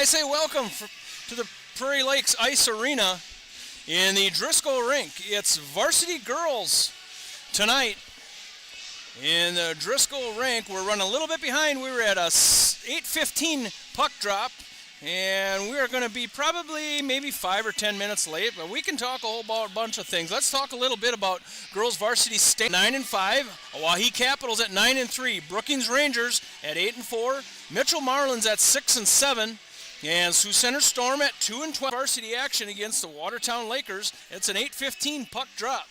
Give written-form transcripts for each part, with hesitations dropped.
I say welcome to the Prairie Lakes Ice Arena in the Driscoll Rink. It's varsity girls tonight in the Driscoll Rink. We're running a little bit behind. We were at a 8:15 puck drop, and we are going to be probably maybe 5 or 10 minutes late, but we can talk a whole bunch of things. Let's talk a little bit about girls varsity state 9-5, Oahe Capitals at 9-3, Brookings Rangers at 8-4, Mitchell Marlins at 6-7, and Sioux Center Storm at 2-12. Varsity action against the Watertown Lakers. It's an 8:15 puck drop.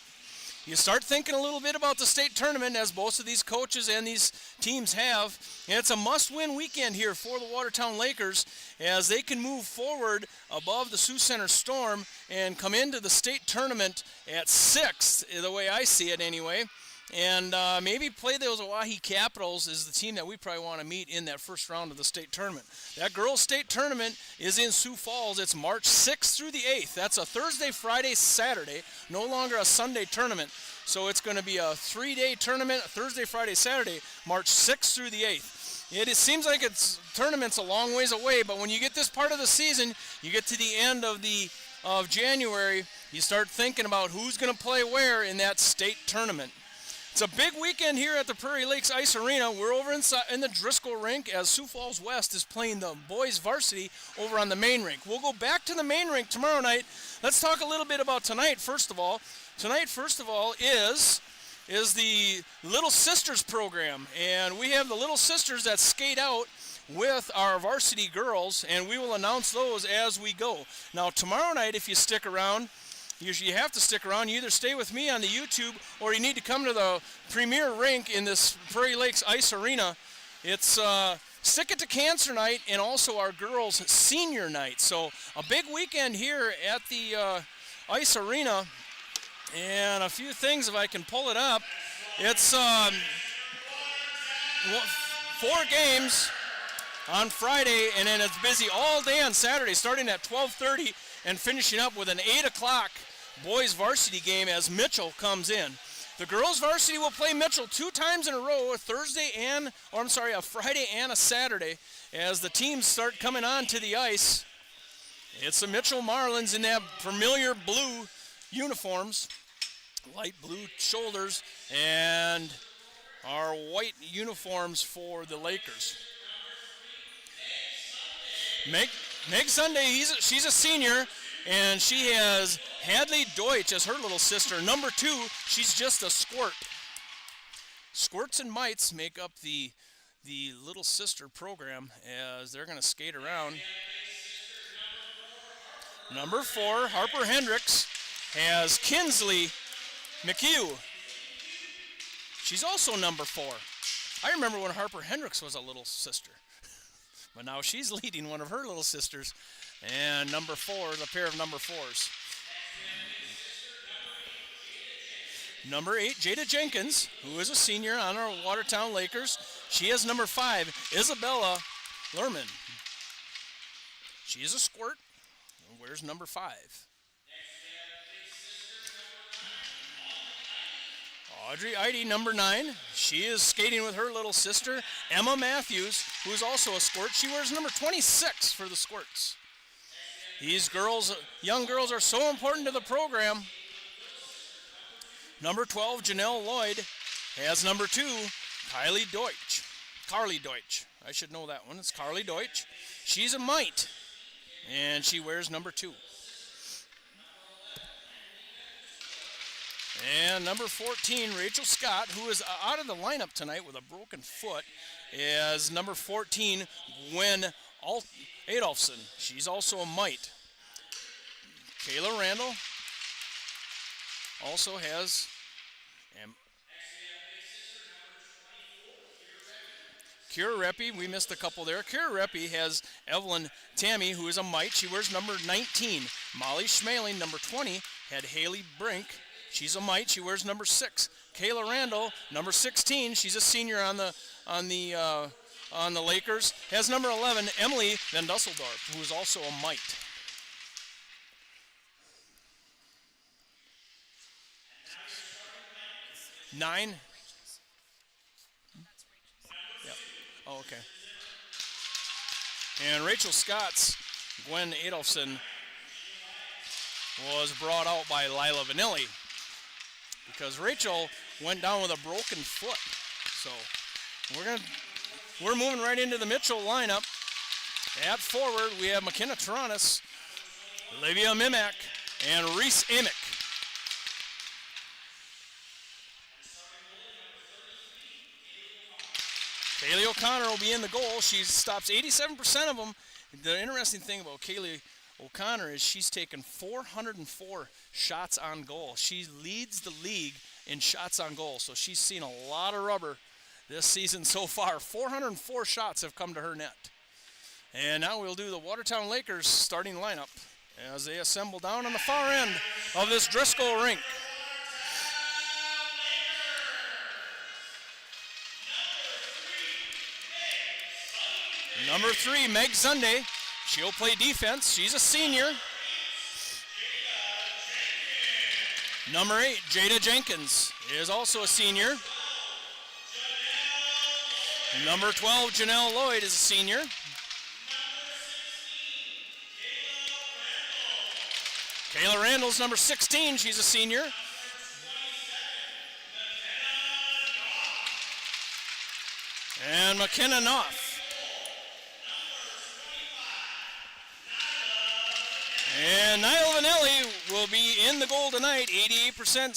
You start thinking a little bit about the state tournament, as most of these coaches and these teams have. And it's a must-win weekend here for the Watertown Lakers as they can move forward above the Sioux Center Storm and come into the state tournament at 6th, the way I see it anyway. And maybe play those Oahe Capitals is the team that we probably want to meet in that first round of the state tournament. That girls' state tournament is in Sioux Falls. It's March 6th through the 8th. That's a Thursday, Friday, Saturday, no longer a Sunday tournament. So it's going to be a 3-day tournament, Thursday, Friday, Saturday, March 6th through the 8th. It seems like tournament's a long ways away, but when you get this part of the season, you get to the end of January, you start thinking about who's going to play where in that state tournament. It's a big weekend here at the Prairie Lakes Ice Arena. We're over in the Driscoll Rink as Sioux Falls West is playing the boys varsity over on the main rink. We'll go back to the main rink tomorrow night. Let's talk a little bit about tonight, first of all. Tonight, first of all, is the Little Sisters program. And we have the Little Sisters that skate out with our varsity girls, and we will announce those as we go. Now, tomorrow night, if you stick around, you have to stick around. You either stay with me on the YouTube or you need to come to the premier rink in this Prairie Lakes Ice Arena. It's Stick It to Cancer night and also our girls' senior night. So a big weekend here at the Ice Arena. And a few things, if I can pull it up. It's 4 games on Friday, and then it's busy all day on Saturday, starting at 12:30 and finishing up with an 8 o'clock boys varsity game as Mitchell comes in. The girls varsity will play Mitchell 2 times in a row, a Friday and a Saturday, as the teams start coming on to the ice. It's the Mitchell Marlins in that familiar blue uniforms, light blue shoulders, and our white uniforms for the Lakers. Meg Sunday, she's a senior, and she has Hadley Deutsch as her little sister. Number 2, she's just a squirt. Squirts and mites make up the little sister program as they're going to skate around. Number 4, Harper Hendricks, has Kinsley McHugh. She's also number 4. I remember when Harper Hendricks was a little sister. But now she's leading one of her little sisters. And number 4, the pair of number 4s. Number 8, Jada Jenkins, who is a senior on our Watertown Lakers. She has number 5, Isabella Lerman. She is a squirt and wears number 5. Audrey Eide, number 9. She is skating with her little sister, Emma Matthews, who is also a squirt. She wears number 26 for the squirts. These girls, young girls, are so important to the program. Number 12, Janelle Lloyd, has number 2, Carly Deutsch. I should know that one. It's Carly Deutsch. She's a mite, and she wears number 2. And number 14, Rachel Scott, who is out of the lineup tonight with a broken foot, is number 14, Gwen Adolfson. She's also a mite. Kayla Randall also has Kira Reppy. We missed a couple there. Kira Reppy has Evelyn Tammy, who is a mite. She wears number 19. Molly Schmaling, number 20, had Haley Brink. She's a mite. She wears number 6. Kayla Randall, number 16. She's a senior on the Lakers. Has number 11, Emily Van Dusseldorp, who is also a mite. Nine. Yeah. Oh, okay. And Rachel Scott's Gwen Adolfson was brought out by Lila Vanilli because Rachel went down with a broken foot. So we're moving right into the Mitchell lineup. At forward, we have McKenna Taranis, Olivia Mimak, and Reese Amick. Kaylee O'Connor will be in the goal. She stops 87% of them. The interesting thing about Kaylee O'Connor is she's taken 404 shots on goal. She leads the league in shots on goal, so she's seen a lot of rubber this season so far. 404 shots have come to her net. And now we'll do the Watertown Lakers starting lineup as they assemble down on the far end of this Driscoll rink. Number 3, Meg Sunday. She'll play defense. She's a senior. Number 8, Jada Jenkins is also a senior. Number 12, Janelle Lloyd is a senior. Kayla Randall's number 16. She's a senior. And McKenna Knopf. And Nyla Vanelli will be in the goal tonight, 88%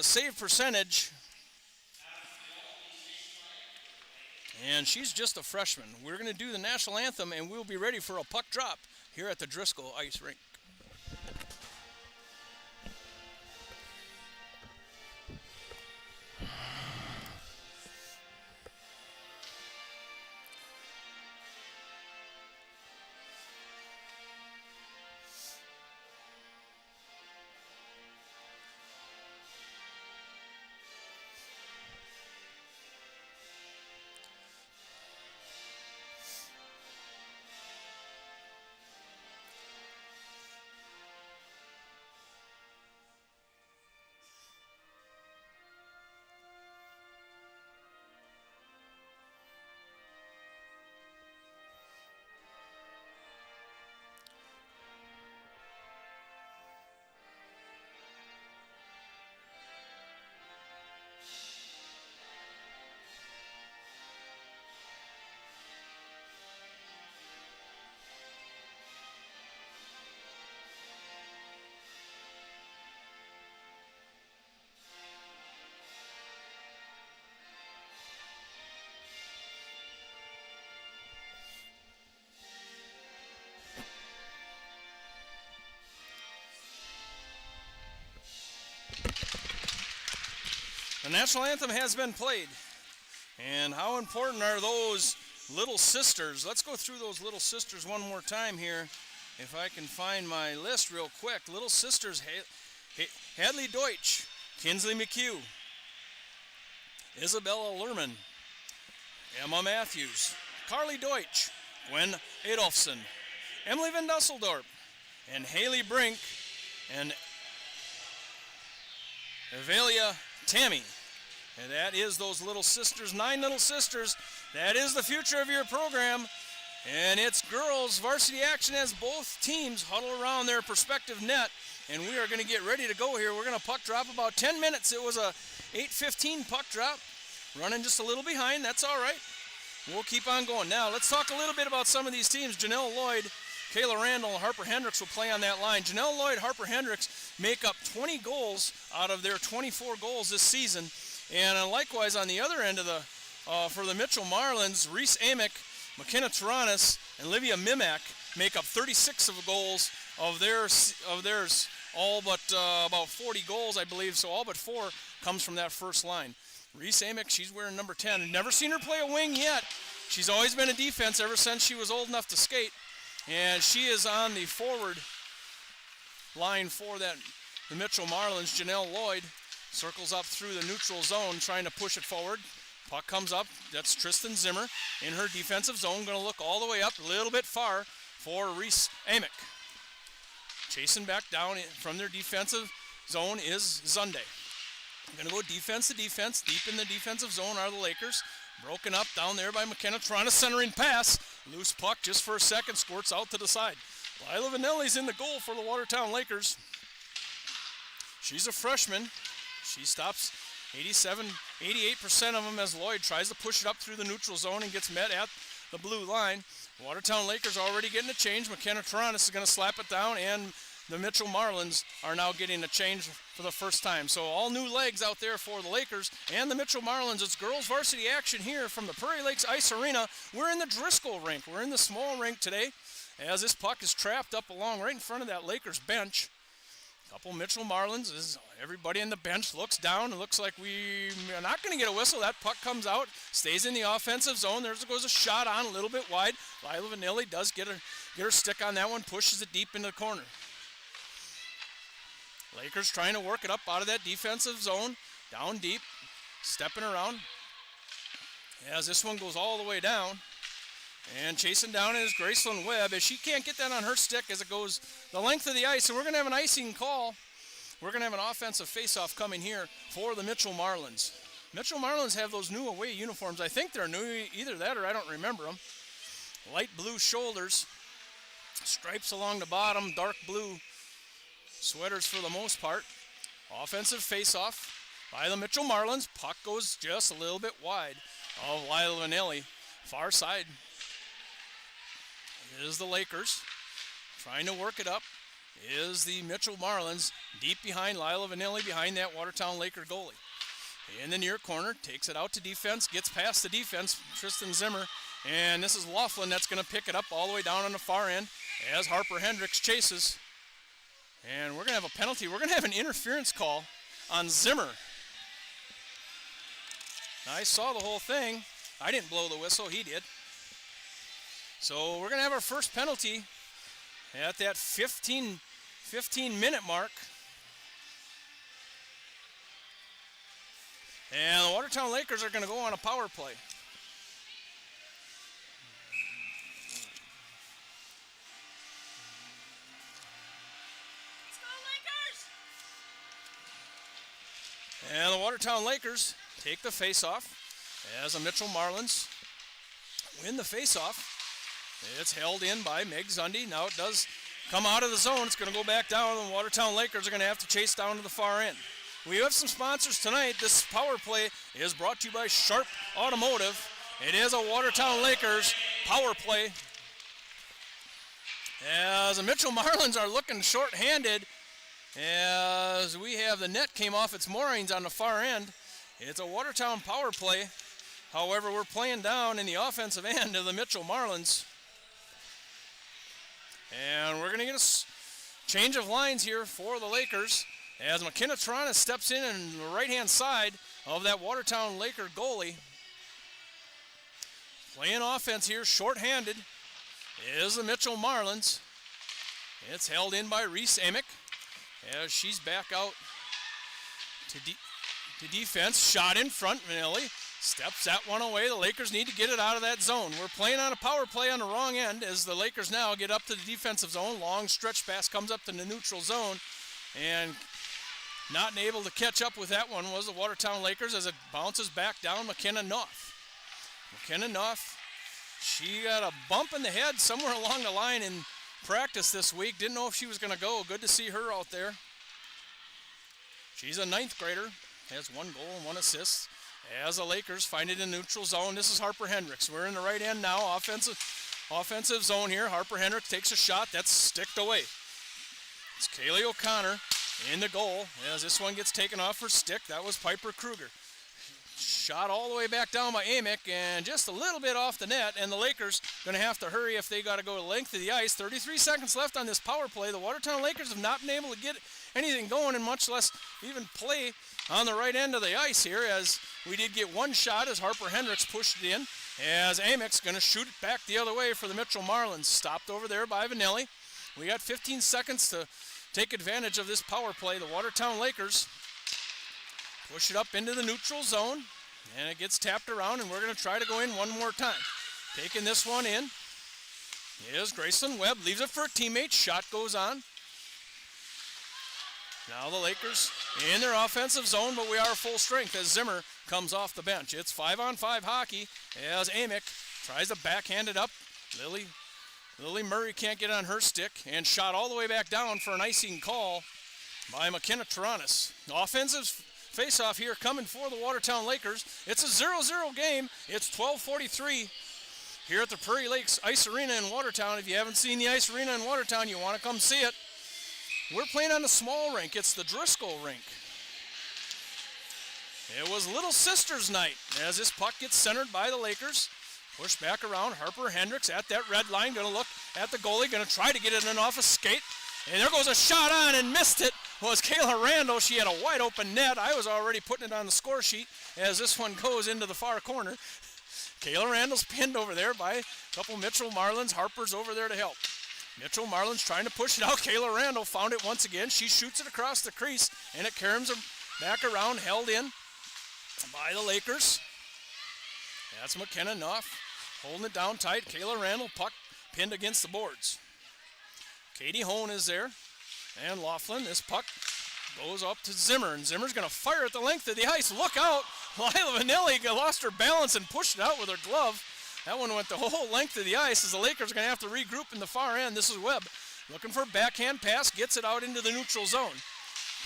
save percentage. And she's just a freshman. We're going to do the national anthem, and we'll be ready for a puck drop here at the Driscoll Ice Rink. The national anthem has been played. And how important are those little sisters? Let's go through those little sisters one more time here. If I can find my list real quick. Little sisters, Hadley Deutsch, Kinsley McHugh, Isabella Lerman, Emma Matthews, Carly Deutsch, Gwen Adolfson, Emily Van Dusseldorp, and Haley Brink, and Evelia Tammy. And that is those little sisters, 9 little sisters. That is the future of your program. And it's girls varsity action as both teams huddle around their respective net. And we are going to get ready to go here. We're going to puck drop about 10 minutes. It was a 8:15 puck drop. Running just a little behind. That's all right. We'll keep on going. Now, let's talk a little bit about some of these teams. Janelle Lloyd, Kayla Randall, and Harper Hendricks will play on that line. Janelle Lloyd, Harper Hendricks make up 20 goals out of their 24 goals this season. And likewise on the other end of the for the Mitchell Marlins, Reese Amick, McKenna Taranis, and Olivia Mimak make up 36 of the goals of theirs, all but about 40 goals, I believe. So all but 4 comes from that first line. Reese Amick, she's wearing number 10. Never seen her play a wing yet. She's always been a defense ever since she was old enough to skate. And she is on the forward line for the Mitchell Marlins. Janelle Lloyd circles up through the neutral zone, trying to push it forward. Puck comes up. That's Tristan Zimmer in her defensive zone. Going to look all the way up, a little bit far for Reese Amick. Chasing back down from their defensive zone is Zunde. Going to go defense to defense. Deep in the defensive zone are the Lakers. Broken up down there by McKenna. Trying a centering pass. Loose puck just for a second. Squirts out to the side. Lila Vanelli's in the goal for the Watertown Lakers. She's a freshman. She stops 88% of them as Lloyd tries to push it up through the neutral zone and gets met at the blue line. Watertown Lakers already getting a change. McKenna Taranis is going to slap it down, and the Mitchell Marlins are now getting a change for the first time. So all new legs out there for the Lakers and the Mitchell Marlins. It's girls varsity action here from the Prairie Lakes Ice Arena. We're in the Driscoll rink. We're in the small rink today as this puck is trapped up along right in front of that Lakers bench. Couple Mitchell Marlins, as everybody on the bench looks down. It looks like we are not going to get a whistle. That puck comes out, stays in the offensive zone. There goes a shot on a little bit wide. Lila Vanilli does get her stick on that one, pushes it deep into the corner. Lakers trying to work it up out of that defensive zone, down deep, stepping around. As this one goes all the way down. And chasing down is Graceland Webb as she can't get that on her stick as it goes the length of the ice. And we're going to have an icing call. We're going to have an offensive faceoff coming here for the Mitchell Marlins. Mitchell Marlins have those new away uniforms. I think they're new, either that or I don't remember them. Light blue shoulders, stripes along the bottom, dark blue sweaters for the most part. Offensive faceoff by the Mitchell Marlins. Puck goes just a little bit wide of Lila Vanelli. Far side is the Lakers. Trying to work it up is the Mitchell Marlins. Deep behind Lila Vanilli, behind that Watertown Laker goalie. In the near corner, takes it out to defense, gets past the defense, Tristan Zimmer. And this is Laughlin that's going to pick it up all the way down on the far end as Harper Hendricks chases. And we're going to have a penalty. We're going to have an interference call on Zimmer. Now, I saw the whole thing. I didn't blow the whistle, he did. So we're going to have our first penalty at that 15-minute mark. And the Watertown Lakers are going to go on a power play. Let's go, Lakers! And the Watertown Lakers take the face-off as the Mitchell Marlins win the face-off. It's held in by Meg Zundy. Now it does come out of the zone. It's going to go back down, and the Watertown Lakers are going to have to chase down to the far end. We have some sponsors tonight. This power play is brought to you by Sharp Automotive. It is a Watertown Lakers power play. As the Mitchell Marlins are looking short-handed, as we have the net came off its moorings on the far end. It's a Watertown power play. However, we're playing down in the offensive end of the Mitchell Marlins. And we're going to get a change of lines here for the Lakers as McKenna Toronto steps in on the right-hand side of that Watertown Laker goalie. Playing offense here, short-handed, is the Mitchell Marlins. It's held in by Reese Amick as she's back out to defense. Shot in front, Vanilli steps that one away. The Lakers need to get it out of that zone. We're playing on a power play on the wrong end as the Lakers now get up to the defensive zone. Long stretch pass comes up to the neutral zone, and not able to catch up with that one was the Watertown Lakers as it bounces back down. McKenna Knopf. McKenna Knopf, she got a bump in the head somewhere along the line in practice this week. Didn't know if she was going to go. Good to see her out there. She's a 9th grader. Has 1 goal and 1 assist. As the Lakers find it in neutral zone, this is Harper Hendricks. We're in the right end now, offensive zone here. Harper Hendricks takes a shot. That's sticked away. It's Kaylee O'Connor in the goal as this one gets taken off her stick. That was Piper Kruger. Shot all the way back down by Amick and just a little bit off the net, and the Lakers going to have to hurry if they got to go the length of the ice. 33 seconds left on this power play. The Watertown Lakers have not been able to get anything going and much less even play on the right end of the ice here, as we did get one shot as Harper Hendricks pushed it in, as Amick's going to shoot it back the other way for the Mitchell Marlins. Stopped over there by Vanelli. We got 15 seconds to take advantage of this power play. The Watertown Lakers push it up into the neutral zone, and it gets tapped around, and we're going to try to go in one more time. Taking this one in is Graceland Webb. Leaves it for a teammate. Shot goes on. Now the Lakers in their offensive zone, but we are full strength as Zimmer comes off the bench. It's 5-on-5 hockey as Amick tries to backhand it up. Lily Murray can't get on her stick and shot all the way back down for an icing call by McKenna Taranis. Offensive face-off here coming for the Watertown Lakers. It's a 0-0 game. It's 12:43 here at the Prairie Lakes Ice Arena in Watertown. If you haven't seen the Ice Arena in Watertown, you want to come see it. We're playing on the small rink. It's the Driscoll rink. It was Little Sisters night as this puck gets centered by the Lakers. Pushed back around. Harper Hendricks at that red line. Going to look at the goalie. Going to try to get it in off a skate. And there goes a shot on and missed it. Was Kayla Randall. She had a wide open net. I was already putting it on the score sheet as this one goes into the far corner. Kayla Randall's pinned over there by a couple Mitchell Marlins. Harper's over there to help. Mitchell Marlins trying to push it out. Kayla Randall found it once again. She shoots it across the crease, and it caroms back around, held in by the Lakers. That's McKenna Nuff holding it down tight. Kayla Randall, puck pinned against the boards. Katie Hone is there, and Laughlin. This puck goes up to Zimmer, and Zimmer's going to fire at the length of the ice. Look out! Lila Vanelli lost her balance and pushed it out with her glove. That one went the whole length of the ice as the Lakers are going to have to regroup in the far end. This is Webb looking for a backhand pass, gets it out into the neutral zone.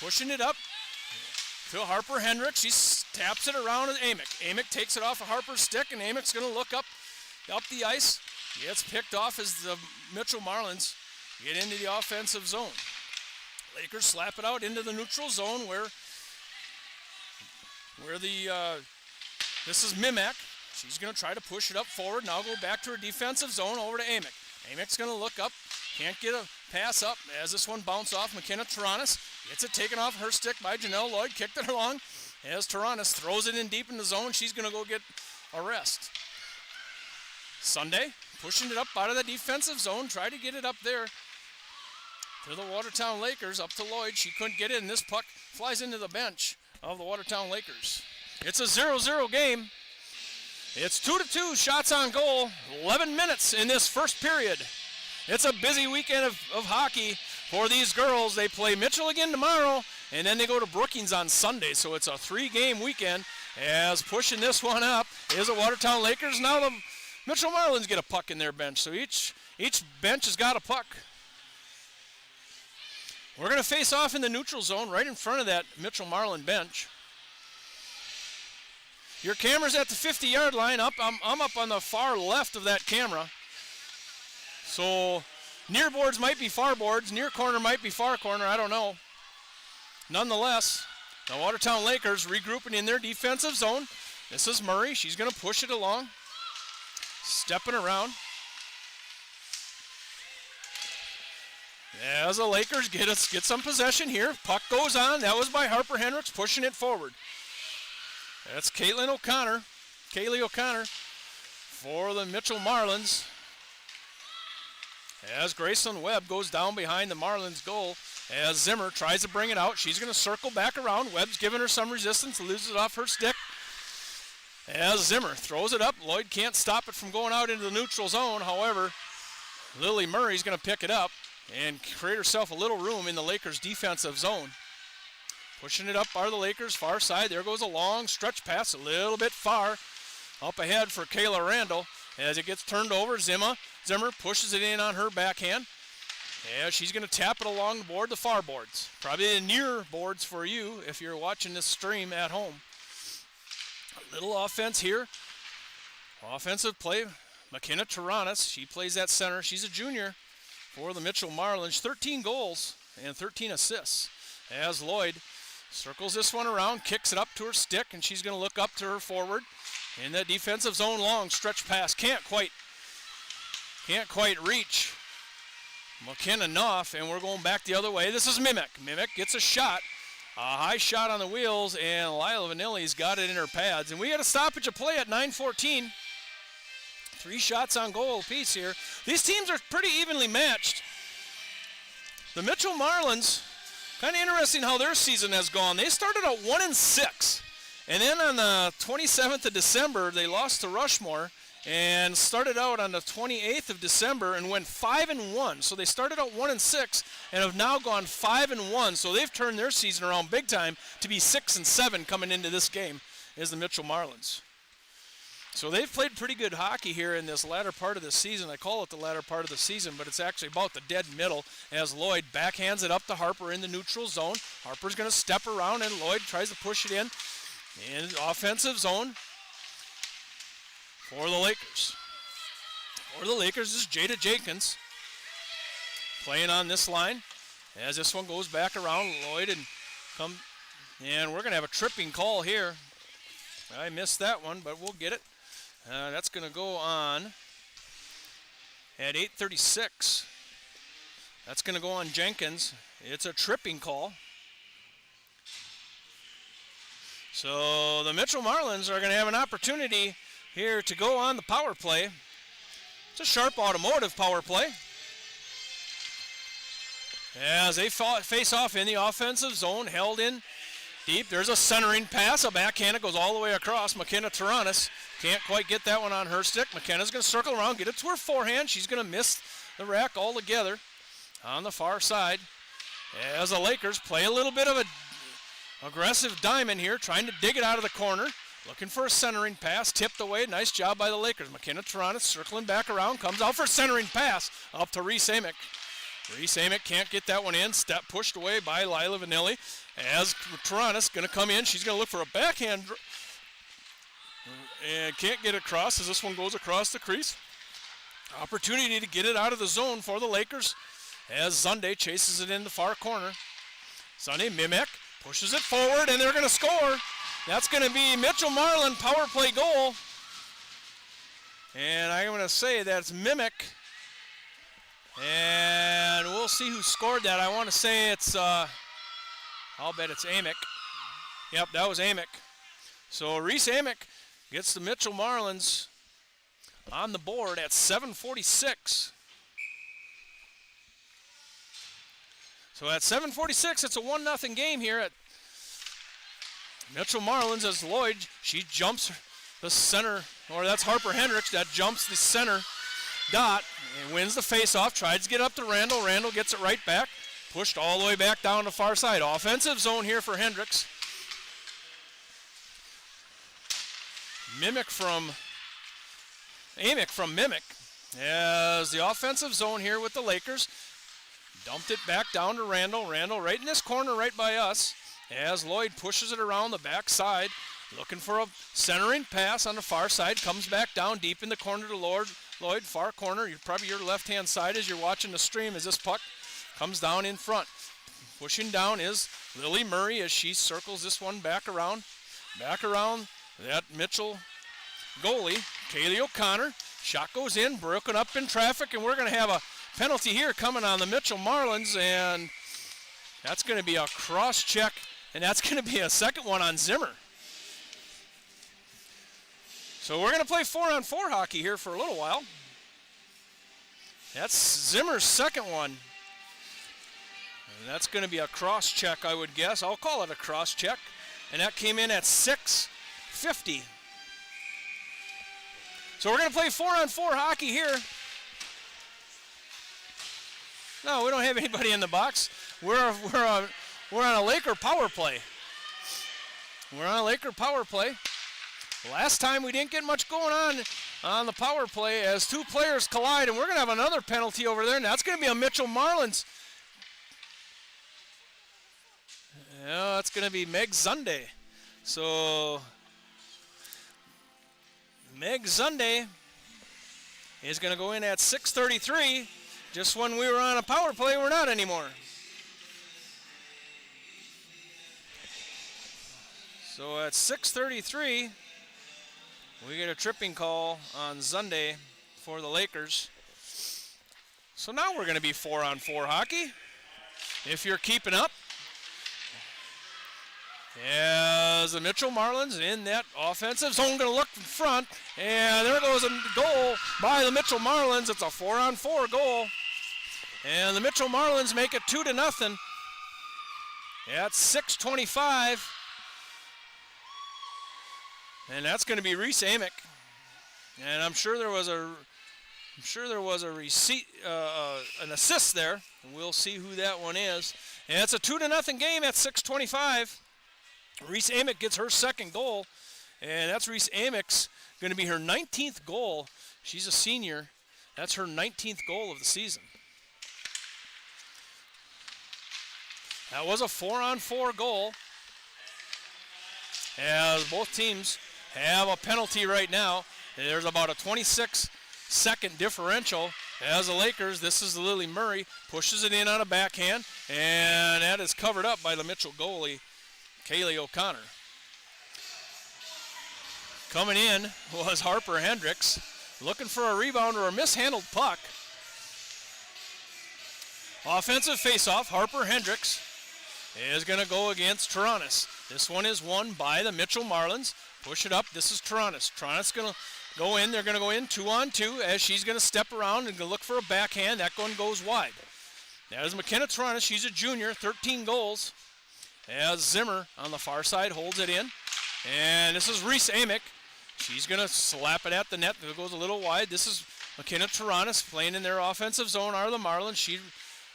Pushing it up to Harper Hendricks. She taps it around to Amick. Amick takes it off of Harper's stick, and Amick's going to look up the ice. Gets picked off as the Mitchell Marlins get into the offensive zone. Lakers slap it out into the neutral zone where this is Mimak. She's going to try to push it up forward. Now go back to her defensive zone over to Amick. Amick's going to look up. Can't get a pass up as this one bounced off McKenna Taranis. Gets it taken off her stick by Janelle Lloyd. Kicked it along as Taranis throws it in deep in the zone. She's going to go get a rest. Sunday pushing it up out of the defensive zone. Tried to get it up there to the Watertown Lakers. Up to Lloyd. She couldn't get it, and this puck flies into the bench of the Watertown Lakers. It's a 0-0 game. It's 2-2 shots on goal, 11 minutes in this first period. It's a busy weekend of hockey for these girls. They play Mitchell again tomorrow, and then they go to Brookings on Sunday. So it's a 3-game weekend. As pushing this one up is the Watertown Lakers. Now the Mitchell Marlins get a puck in their bench. So each bench has got a puck. We're going to face off in the neutral zone right in front of that Mitchell Marlin bench. Your camera's at the 50-yard line. I'm up on the far left of that camera. So near boards might be far boards. Near corner might be far corner. I don't know. Nonetheless, the Watertown Lakers regrouping in their defensive zone. This is Murray. She's going to push it along. Stepping around. As the Lakers get some possession here. Puck goes on. That was by Harper Hendricks pushing it forward. That's Kaylee O'Connor for the Mitchell Marlins. As Graceland Webb goes down behind the Marlins goal as Zimmer tries to bring it out. She's going to circle back around. Webb's giving her some resistance, loses it off her stick. As Zimmer throws it up, Lloyd can't stop it from going out into the neutral zone. However, Lily Murray's going to pick it up and create herself a little room in the Lakers' defensive zone. Pushing it up are the Lakers, far side. There goes a long stretch pass, a little bit far up ahead for Kayla Randall. As it gets turned over, Zimmer pushes it in on her backhand. Yeah, she's going to tap it along the board, the far boards. Probably the near boards for you if you're watching this stream at home. A little offense here. Offensive play. McKenna Taranis, she plays that center. She's a junior for the Mitchell Marlins. 13 goals and 13 assists. As Lloyd circles this one around, kicks it up to her stick, and she's going to look up to her forward. In that defensive zone, long stretch pass. Can't quite reach McKenna Nuff, and we're going back the other way. This is Mimic. Mimic gets a shot. A high shot on the wheels, and Lila Vanilli's got it in her pads. And we had a stoppage of play at 9:14. 3 shots on goal apiece here. These teams are pretty evenly matched. The Mitchell Marlins, kind of interesting how their season has gone. They started out 1-6. And then on the 27th of December, they lost to Rushmore, and started out on the 28th of December and went 5-1. So they started out 1-6 and have now gone 5-1. So they've turned their season around big time to be 6-7 coming into this game is the Mitchell Marlins. So they've played pretty good hockey here in this latter part of the season. I call it the latter part of the season, but it's actually about the dead middle as Lloyd backhands it up to Harper in the neutral zone. Harper's going to step around and Lloyd tries to push it in offensive zone for the Lakers. For the Lakers is Jada Jenkins playing on this line as this one goes back around Lloyd and we're going to have a tripping call here. I missed that one, but we'll get it. That's going to go on at 8:36. That's going to go on Jenkins. It's a tripping call. So the Mitchell Marlins are going to have an opportunity here to go on the power play. It's a Sharp Automotive power play. As they face off in the offensive zone, held in deep. There's a centering pass, a backhand. It goes all the way across. McKenna Taranis can't quite get that one on her stick. McKenna's going to circle around, get it to her forehand. She's going to miss the rack altogether on the far side. As the Lakers play a little bit of a aggressive diamond here, trying to dig it out of the corner. Looking for a centering pass, tipped away. Nice job by the Lakers. McKenna Taranis circling back around, comes out for a centering pass up to Reese Amick. Reese Amick can't get that one in. Step pushed away by Lila Vanilli. As Taranis going to come in, she's going to look for a backhand and can't get it across as this one goes across the crease. Opportunity to get it out of the zone for the Lakers as Zunde chases it in the far corner. Zunde Mimek pushes it forward and they're going to score. That's going to be Mitchell Marlin power play goal. And I'm going to say that's Mimek. And we'll see who scored that. I want to say it's, I'll bet it's Amick. Yep, that was Amick. So Reese Amick gets the Mitchell Marlins on the board at 7:46. So at 7:46, it's a 1-0 game here at Mitchell Marlins as Lloyd, she jumps the center, or that's Harper Hendricks that jumps the center dot and wins the faceoff. Tries to get up to Randall. Randall gets it right back. Pushed all the way back down the far side. Offensive zone here for Hendricks. Amick from Mimic as the offensive zone here with the Lakers. Dumped it back down to Randall. Randall right in this corner right by us as Lloyd pushes it around the back side. Looking for a centering pass on the far side. Comes back down deep in the corner to Lloyd, far corner. Probably your left-hand side as you're watching the stream as this puck comes down in front. Pushing down is Lily Murray as she circles this one back around. Back around that Mitchell goalie, Kaylee O'Connor. Shot goes in, broken up in traffic, and we're going to have a penalty here coming on the Mitchell Marlins, and that's going to be a cross-check, and that's going to be a second one on Zimmer. So we're going to play 4-on-4 hockey here for a little while. That's Zimmer's second one. And that's going to be a cross-check, I would guess. I'll call it a cross-check. And that came in at 6:50. So we're going to play 4-on-4 hockey here. No, we don't have anybody in the box. We're on a Laker power play. We're on a Laker power play. Last time we didn't get much going on the power play as two players collide, and we're going to have another penalty over there, and that's going to be a Mitchell Marlins. Yeah, that's going to be Meg Zunde. So Meg Zunde is going to go in at 6:33. Just when we were on a power play, we're not anymore. So at 6:33, we get a tripping call on Zunde for the Lakers. So now we're going to be 4-on-4 hockey. If you're keeping up. As the Mitchell Marlins in that offensive zone going to look in front. And there goes a goal by the Mitchell Marlins. It's a 4-on-4 goal. And the Mitchell Marlins make it 2-0. At 6:25. And that's going to be Reese Amick. And I'm sure there was a receipt, an assist there. We'll see who that one is. And it's a 2-0 game at 6:25. Reese Amick gets her second goal, and that's Reese Amick's going to be her 19th goal. She's a senior. That's her 19th goal of the season. That was a 4-on-4 goal, as both teams have a penalty right now. There's about a 26-second differential as the Lakers, this is Lily Murray, pushes it in on a backhand, and that is covered up by the Mitchell goalie, Kaylee O'Connor. Coming in was Harper Hendricks, looking for a rebound or a mishandled puck. Offensive faceoff, Harper Hendricks is going to go against Taranis. This one is won by the Mitchell Marlins. Push it up, this is Taranis. Taranis going to go in, they're going to go in 2-on-2 as she's going to step around and look for a backhand. That one goes wide. That is McKenna Taranis, she's a junior, 13 goals. As Zimmer on the far side holds it in. And this is Reese Amick. She's going to slap it at the net. It goes a little wide. This is McKenna Taranis playing in their offensive zone are the Marlins. She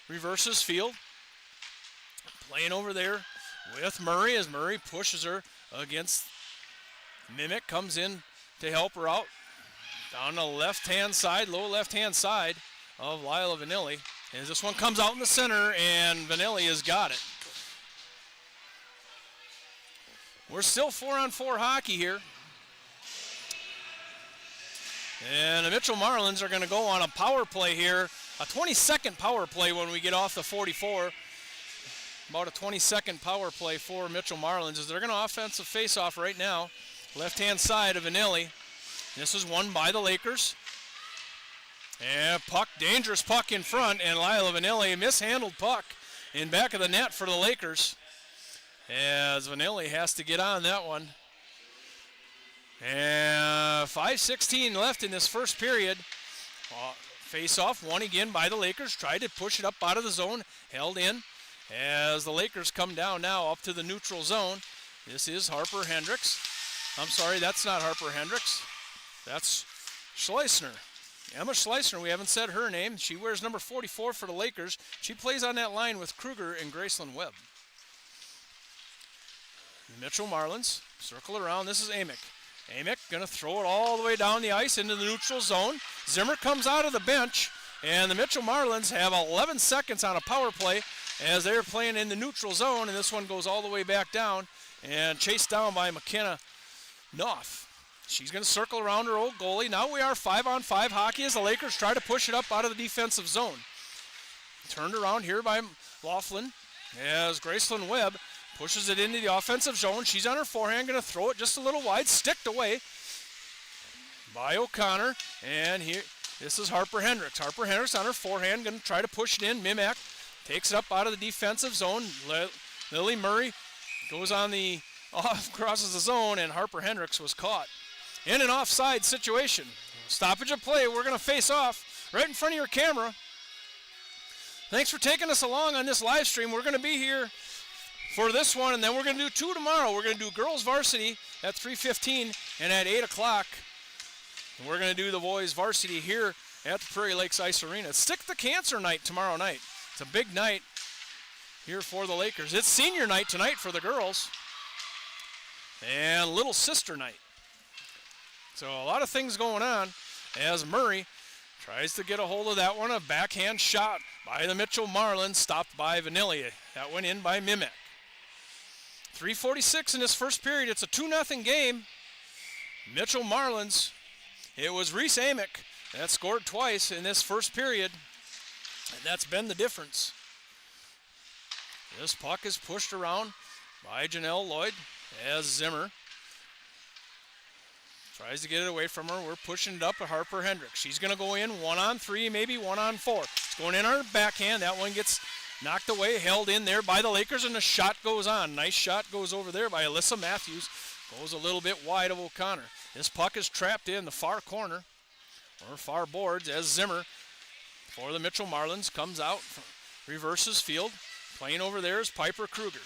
reverses field. Playing over there with Murray as Murray pushes her against Mimic. Comes in to help her out. Down the left-hand side, low left-hand side of Lila Vanilli. As this one comes out in the center, and Vanilli has got it. We're still 4-on-4 hockey here. And the Mitchell Marlins are going to go on a power play here. A 20-second power play when we get off the 44. About a 20-second power play for Mitchell Marlins as they're going to offensive face-off right now. Left-hand side of Vanilli. This is won by the Lakers. And puck, dangerous puck in front, and Lila Vanilli, mishandled puck in back of the net for the Lakers. As Vanilli has to get on that one. And 5:16 left in this first period. Face-off, won again by the Lakers. Tried to push it up out of the zone, held in. As the Lakers come down now up to the neutral zone. This is Harper Hendricks. I'm sorry, that's not Harper Hendricks. That's Schleissner. Emma Schleissner, we haven't said her name. She wears number 44 for the Lakers. She plays on that line with Kruger and Graceland Webb. The Mitchell Marlins circle around. This is Amick. Amick going to throw it all the way down the ice into the neutral zone. Zimmer comes out of the bench, and the Mitchell Marlins have 11 seconds on a power play as they're playing in the neutral zone, and this one goes all the way back down and chased down by McKenna Knopf. She's going to circle around her old goalie. Now we are 5-on-5 hockey as the Lakers try to push it up out of the defensive zone. Turned around here by Laughlin as Graceland Webb pushes it into the offensive zone. She's on her forehand, going to throw it just a little wide, sticked away by O'Connor. And here, this is Harper Hendricks. Harper Hendricks on her forehand, going to try to push it in. Mimak takes it up out of the defensive zone. Lily Murray goes on the crosses the zone, and Harper Hendricks was caught in an offside situation. Stoppage of play. We're going to face off right in front of your camera. Thanks for taking us along on this live stream. We're going to be here for this one, and then we're going to do two tomorrow. We're going to do girls varsity at 3:15 and at 8 o'clock. And we're going to do the boys varsity here at the Prairie Lakes Ice Arena. It's Stick the Cancer night tomorrow night. It's a big night here for the Lakers. It's senior night tonight for the girls. And little sister night. So a lot of things going on as Murray tries to get a hold of that one. A backhand shot by the Mitchell Marlins, stopped by Vanilli. That went in by Mimek. 3:46 in this first period. It's a 2-0 game. Mitchell Marlins. It was Reese Amick that scored twice in this first period. And that's been the difference. This puck is pushed around by Janelle Lloyd as Zimmer tries to get it away from her. We're pushing it up at Harper Hendricks. She's going to go in 1-on-3, maybe 1-on-4. It's going in on her backhand. That one gets knocked away, held in there by the Lakers, and the shot goes on. Nice shot goes over there by Alyssa Matthews. Goes a little bit wide of O'Connor. This puck is trapped in the far corner, or far boards, as Zimmer for the Mitchell Marlins comes out, reverses field. Playing over there is Piper Kruger.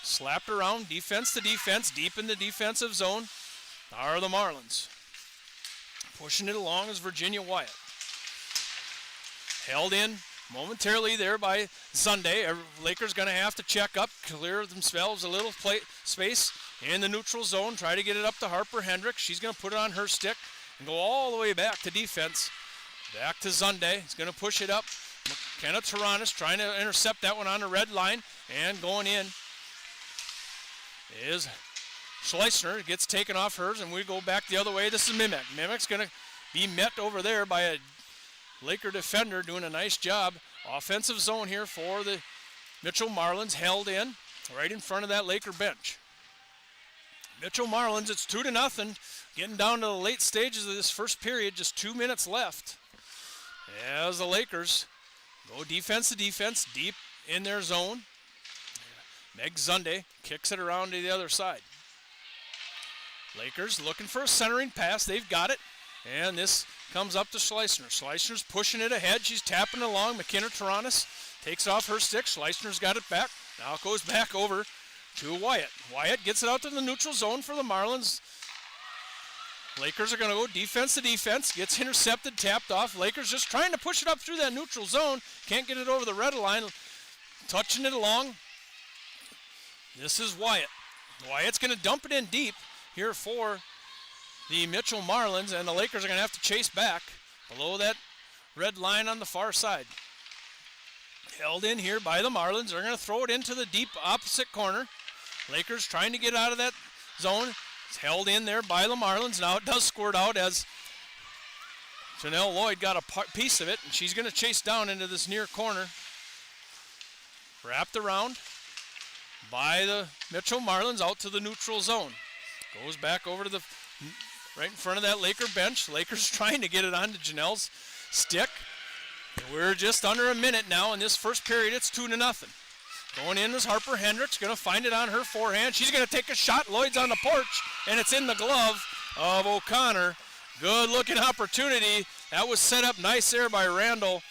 Slapped around, defense to defense, deep in the defensive zone are the Marlins. Pushing it along is Virginia Wyatt. Held in momentarily there by Sunday. Lakers going to have to check up, clear themselves a little space in the neutral zone, try to get it up to Harper Hendricks. She's going to put it on her stick and go all the way back to defense. Back to Sunday. He's going to push it up. McKenna Taranis trying to intercept that one on the red line, and going in is Schleissner. Gets taken off hers, and we go back the other way. This is Mimic. Mimic's going to be met over there by a Laker defender doing a nice job. Offensive zone here for the Mitchell Marlins, held in right in front of that Laker bench. Mitchell Marlins, it's 2-0, getting down to the late stages of this first period, just 2 minutes left. As the Lakers go defense to defense, deep in their zone. Meg Zunde kicks it around to the other side. Lakers looking for a centering pass. They've got it. And this comes up to Schleissner. Schleissner's pushing it ahead. She's tapping along. McKenna Taranis takes off her stick. Schleissner's got it back. Now it goes back over to Wyatt. Wyatt gets it out to the neutral zone for the Marlins. Lakers are going to go defense to defense. Gets intercepted, tapped off. Lakers just trying to push it up through that neutral zone. Can't get it over the red line. Touching it along. This is Wyatt. Wyatt's going to dump it in deep here for the Mitchell Marlins, and the Lakers are going to have to chase back below that red line on the far side. Held in here by the Marlins. They're going to throw it into the deep opposite corner. Lakers trying to get out of that zone. It's held in there by the Marlins. Now it does squirt out as Janelle Lloyd got a piece of it, and she's going to chase down into this near corner. Wrapped around by the Mitchell Marlins out to the neutral zone. Goes back over to the right in front of that Laker bench. Lakers trying to get it onto Janelle's stick. We're just under a minute now in this first period. It's 2-0. Going in is Harper Hendricks. Going to find it on her forehand. She's going to take a shot. Lloyd's on the porch, and it's in the glove of O'Connor. Good looking opportunity. That was set up nice there by Randall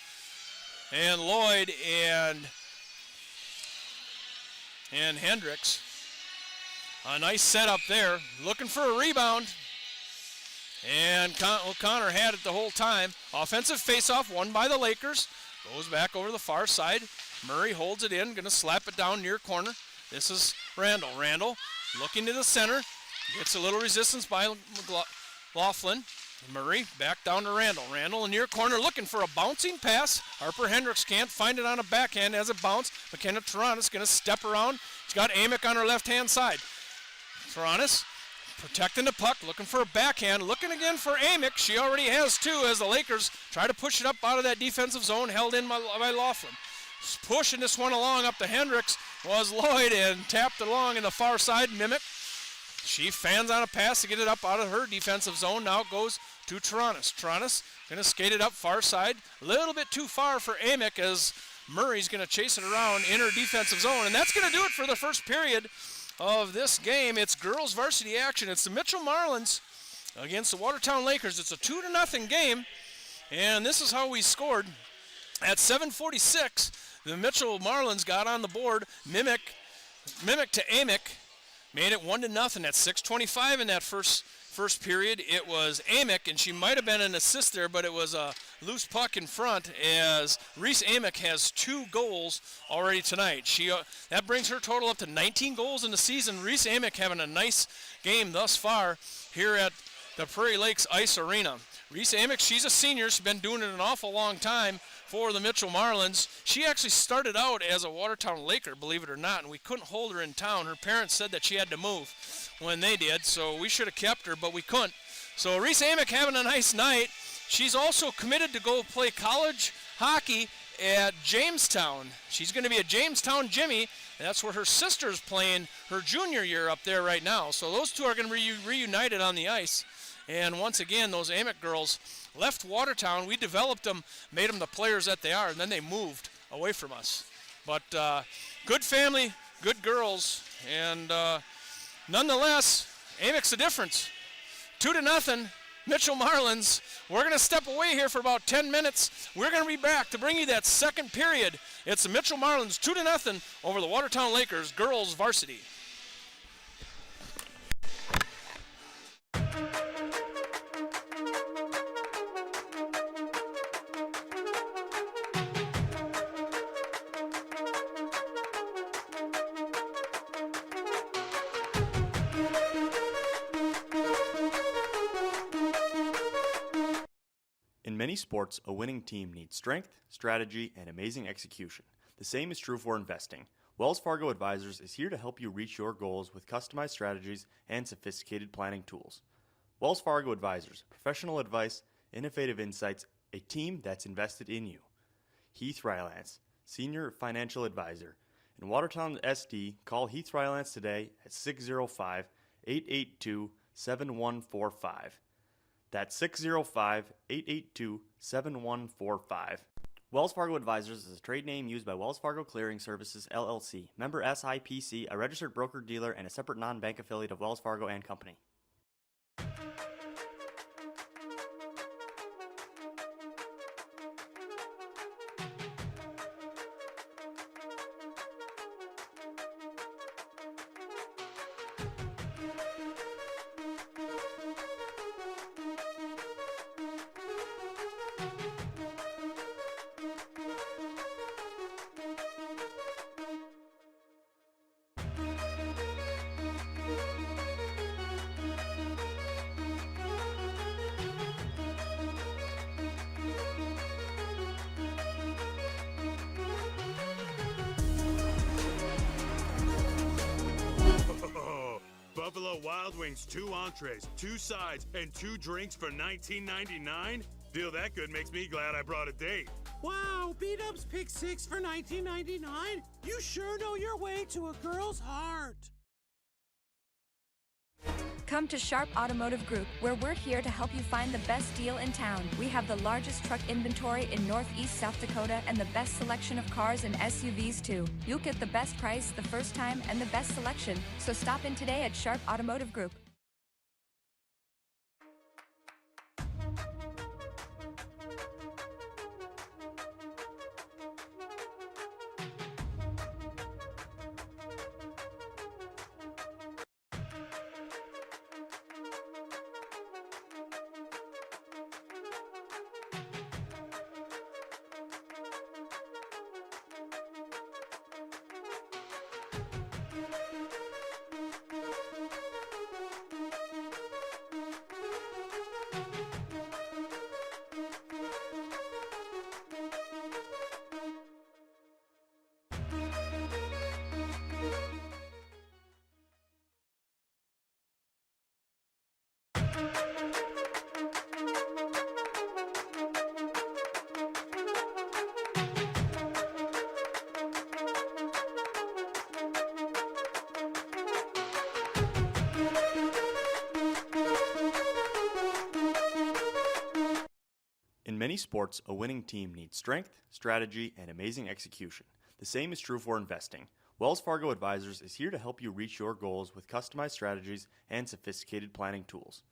and Lloyd and Hendricks. A nice setup there. Looking for a rebound. And O'Connor had it the whole time. Offensive faceoff won by the Lakers. Goes back over the far side. Murray holds it in. Going to slap it down near corner. This is Randall. Randall looking to the center. Gets a little resistance by Laughlin. Murray back down to Randall. Randall in near corner looking for a bouncing pass. Harper Hendricks can't find it on a backhand as it bounced. McKenna Taranis going to step around. She's got Amick on her left-hand side. Taranis protecting the puck, looking for a backhand, looking again for Amick. She already has two as the Lakers try to push it up out of that defensive zone, held in by Laughlin. Pushing this one along up to Hendricks was Lloyd and tapped along in the far side, Mimic. She fans on a pass to get it up out of her defensive zone. Now it goes to Taranis. Taranis going to skate it up far side. A little bit too far for Amick as Murray's going to chase it around in her defensive zone. And that's going to do it for the first period of this game. It's girls varsity action. It's the Mitchell Marlins against the Watertown Lakers. It's a 2-0 game, and this is how we scored. At 7:46, the Mitchell Marlins got on the board. Mimic to Amick made it 1-0. At 6:25 in that first period, it was Amick, and she might have been an assist there, but it was a loose puck in front as Reese Amick has 2 goals already tonight. That brings her total up to 19 goals in the season. Reese Amick having a nice game thus far here at the Prairie Lakes Ice Arena. Reese Amick, she's a senior. She's been doing it an awful long time for the Mitchell Marlins. She actually started out as a Watertown Laker, believe it or not, and we couldn't hold her in town. Her parents said that she had to move when they did, so we should have kept her, but we couldn't. So Reese Amick having a nice night. She's also committed to go play college hockey at Jamestown. She's going to be at Jamestown Jimmy, and that's where her sister's playing her junior year up there right now. So those two are going to be reunited on the ice. And once again, those Amick girls left Watertown. We developed them, made them the players that they are, and then they moved away from us. But good family, good girls, and nonetheless, Amick's the difference. 2-0, Mitchell Marlins. We're going to step away here for about 10 minutes. We're going to be back to bring you that second period. It's the Mitchell Marlins 2-0 over the Watertown Lakers girls varsity. In many sports, a winning team needs strength, strategy, and amazing execution. The same is true for investing. Wells Fargo Advisors is here to help you reach your goals with customized strategies and sophisticated planning tools. Wells Fargo Advisors, professional advice, innovative insights, a team that's invested in you. Heath Rylance, Senior Financial Advisor. In Watertown, SD, call Heath Rylance today at 605-882-7145. That's 605-882-7145. Wells Fargo Advisors is a trade name used by Wells Fargo Clearing Services, LLC, member SIPC, a registered broker-dealer, and a separate non-bank affiliate of Wells Fargo and Company. Buffalo Wild Wings, 2 entrees, 2 sides, and 2 drinks for $19.99? Deal that good makes me glad I brought a date. Wow, B-Dubs Pick 6 for $19.99? You sure know your way to a girl's heart. Come to Sharp Automotive Group, where we're here to help you find the best deal in town. We have the largest truck inventory in Northeast South Dakota and the best selection of cars and SUVs too. You'll get the best price the first time and the best selection, so stop in today at Sharp Automotive Group. In many sports, a winning team needs strength, strategy, and amazing execution. The same is true for investing. Wells Fargo Advisors is here to help you reach your goals with customized strategies and sophisticated planning tools.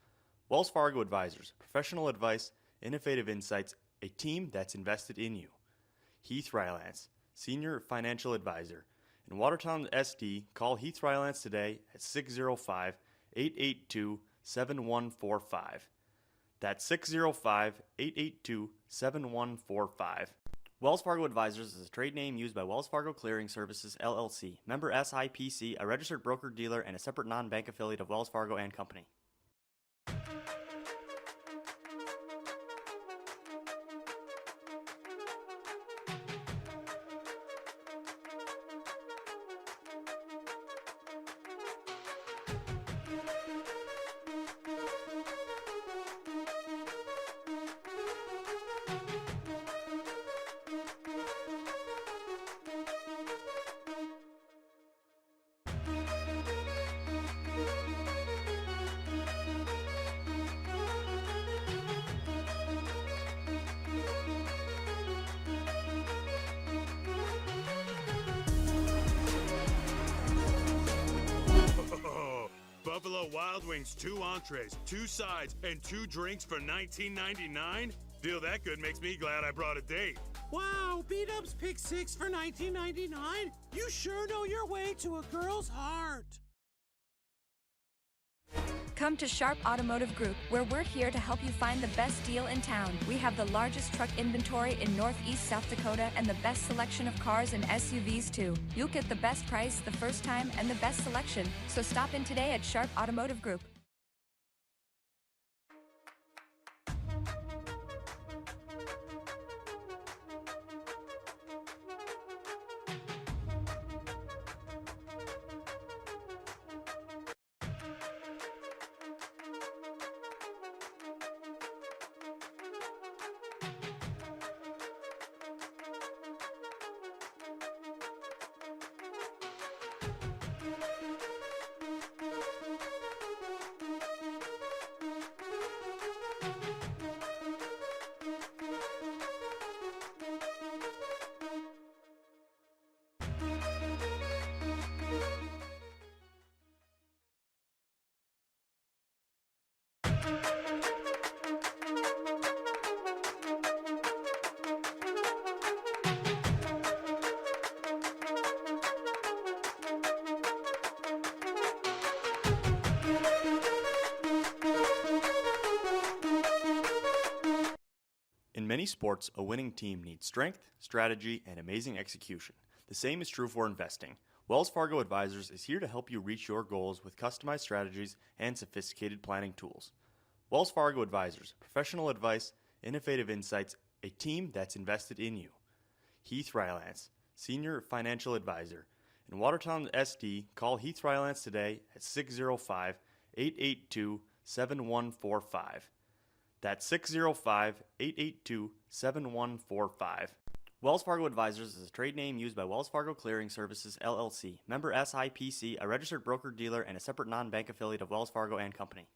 Wells Fargo Advisors, professional advice, innovative insights, a team that's invested in you. Heath Rylance, Senior Financial Advisor. In Watertown, SD, call Heath Rylance today at 605-882-7145. That's 605-882-7145. Wells Fargo Advisors is a trade name used by Wells Fargo Clearing Services, LLC, member SIPC, a registered broker-dealer, and a separate non-bank affiliate of Wells Fargo and Company. Buffalo Wild Wings, 2 entrees, 2 sides, and 2 drinks for $19.99? Deal that good makes me glad I brought a date. Wow, B-Dubs Pick 6 for $19.99? You sure know your way to a girl's heart. Come to Sharp Automotive Group, where we're here to help you find the best deal in town. We have the largest truck inventory in Northeast South Dakota and the best selection of cars and SUVs too. You'll get the best price the first time and the best selection, so stop in today at Sharp Automotive Group. In many sports, a winning team needs strength, strategy, and amazing execution. The same is true for investing. Wells Fargo Advisors is here to help you reach your goals with customized strategies and sophisticated planning tools. Wells Fargo Advisors, professional advice, innovative insights, a team that's invested in you. Heath Rylance, Senior Financial Advisor. In Watertown, SD, call Heath Rylance today at 605-882-7145. That's 605-882-7145. Wells Fargo Advisors is a trade name used by Wells Fargo Clearing Services, LLC, member SIPC, a registered broker-dealer, and a separate non-bank affiliate of Wells Fargo & Company.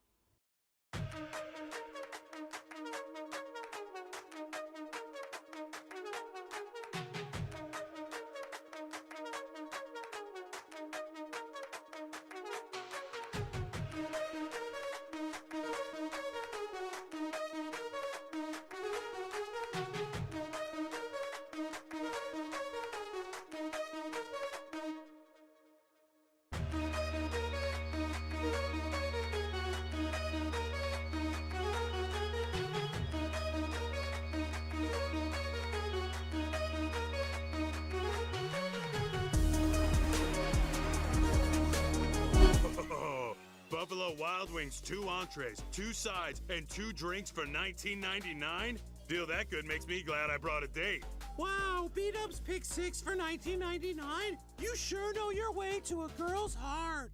Buffalo Wild Wings, 2 entrees, 2 sides, and 2 drinks for $19.99? Deal that good makes me glad I brought a date. Wow, B-Dubs pick 6 for $19.99? You sure know your way to a girl's heart.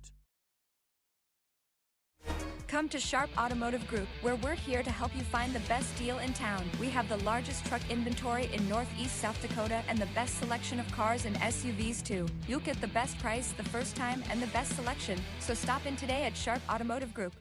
Come to Sharp Automotive Group, where we're here to help you find the best deal in town. We have the largest truck inventory in Northeast South Dakota and the best selection of cars and SUVs too. You'll get the best price the first time and the best selection, so stop in today at Sharp Automotive Group.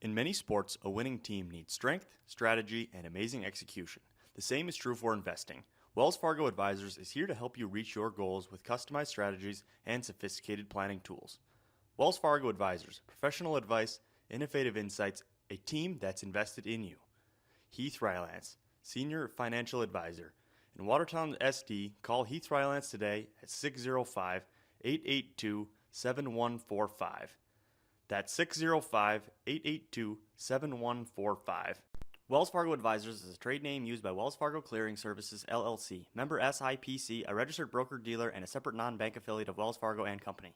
In many sports, a winning team needs strength, strategy, and amazing execution. The same is true for investing. Wells Fargo Advisors is here to help you reach your goals with customized strategies and sophisticated planning tools. Wells Fargo Advisors, professional advice, innovative insights, a team that's invested in you. Heath Rylance, Senior Financial Advisor. In Watertown, SD, call Heath Rylance today at 605-882-7145. That's 605-882-7145. Wells Fargo Advisors is a trade name used by Wells Fargo Clearing Services, LLC, member SIPC, a registered broker-dealer, and a separate non-bank affiliate of Wells Fargo & Company.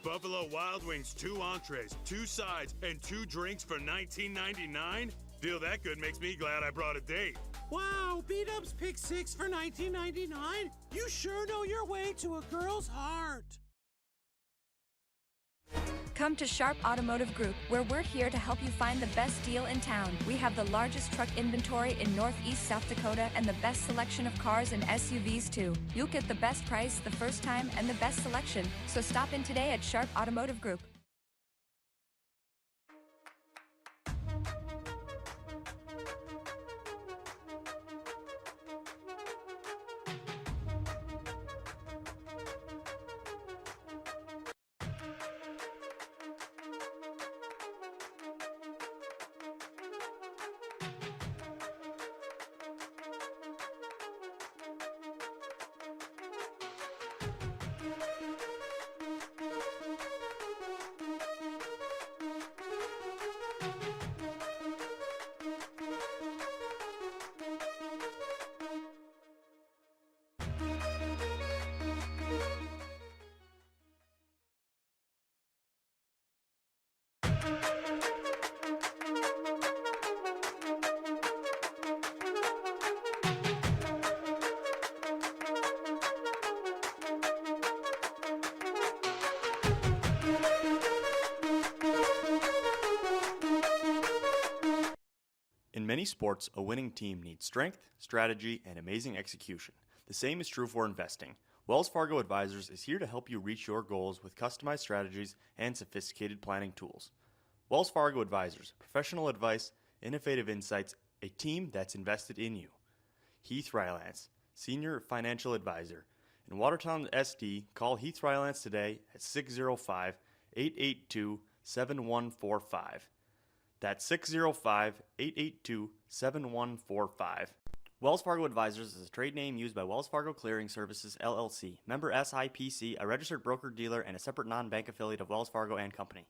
Buffalo Wild Wings, 2 entrees, 2 sides, and 2 drinks for $19.99? Deal that good makes me glad I brought a date. Wow, B-Dubs pick 6 for $19.99? You sure know your way to a girl's heart. Come to Sharp Automotive Group, where we're here to help you find the best deal in town. We have the largest truck inventory in Northeast South Dakota and the best selection of cars and SUVs too. You'll get the best price the first time and the best selection, so stop in today at Sharp Automotive Group. In many sports, a winning team needs strength, strategy, and amazing execution. The same is true for investing. Wells Fargo Advisors is here to help you reach your goals with customized strategies and sophisticated planning tools. Wells Fargo Advisors, professional advice, innovative insights, a team that's invested in you. Heath Rylance, Senior Financial Advisor. In Watertown, SD, call Heath Rylance today at 605-882-7145. That's 605-882-7145. Wells Fargo Advisors is a trade name used by Wells Fargo Clearing Services, LLC, member SIPC, a registered broker-dealer, and a separate non-bank affiliate of Wells Fargo and Company.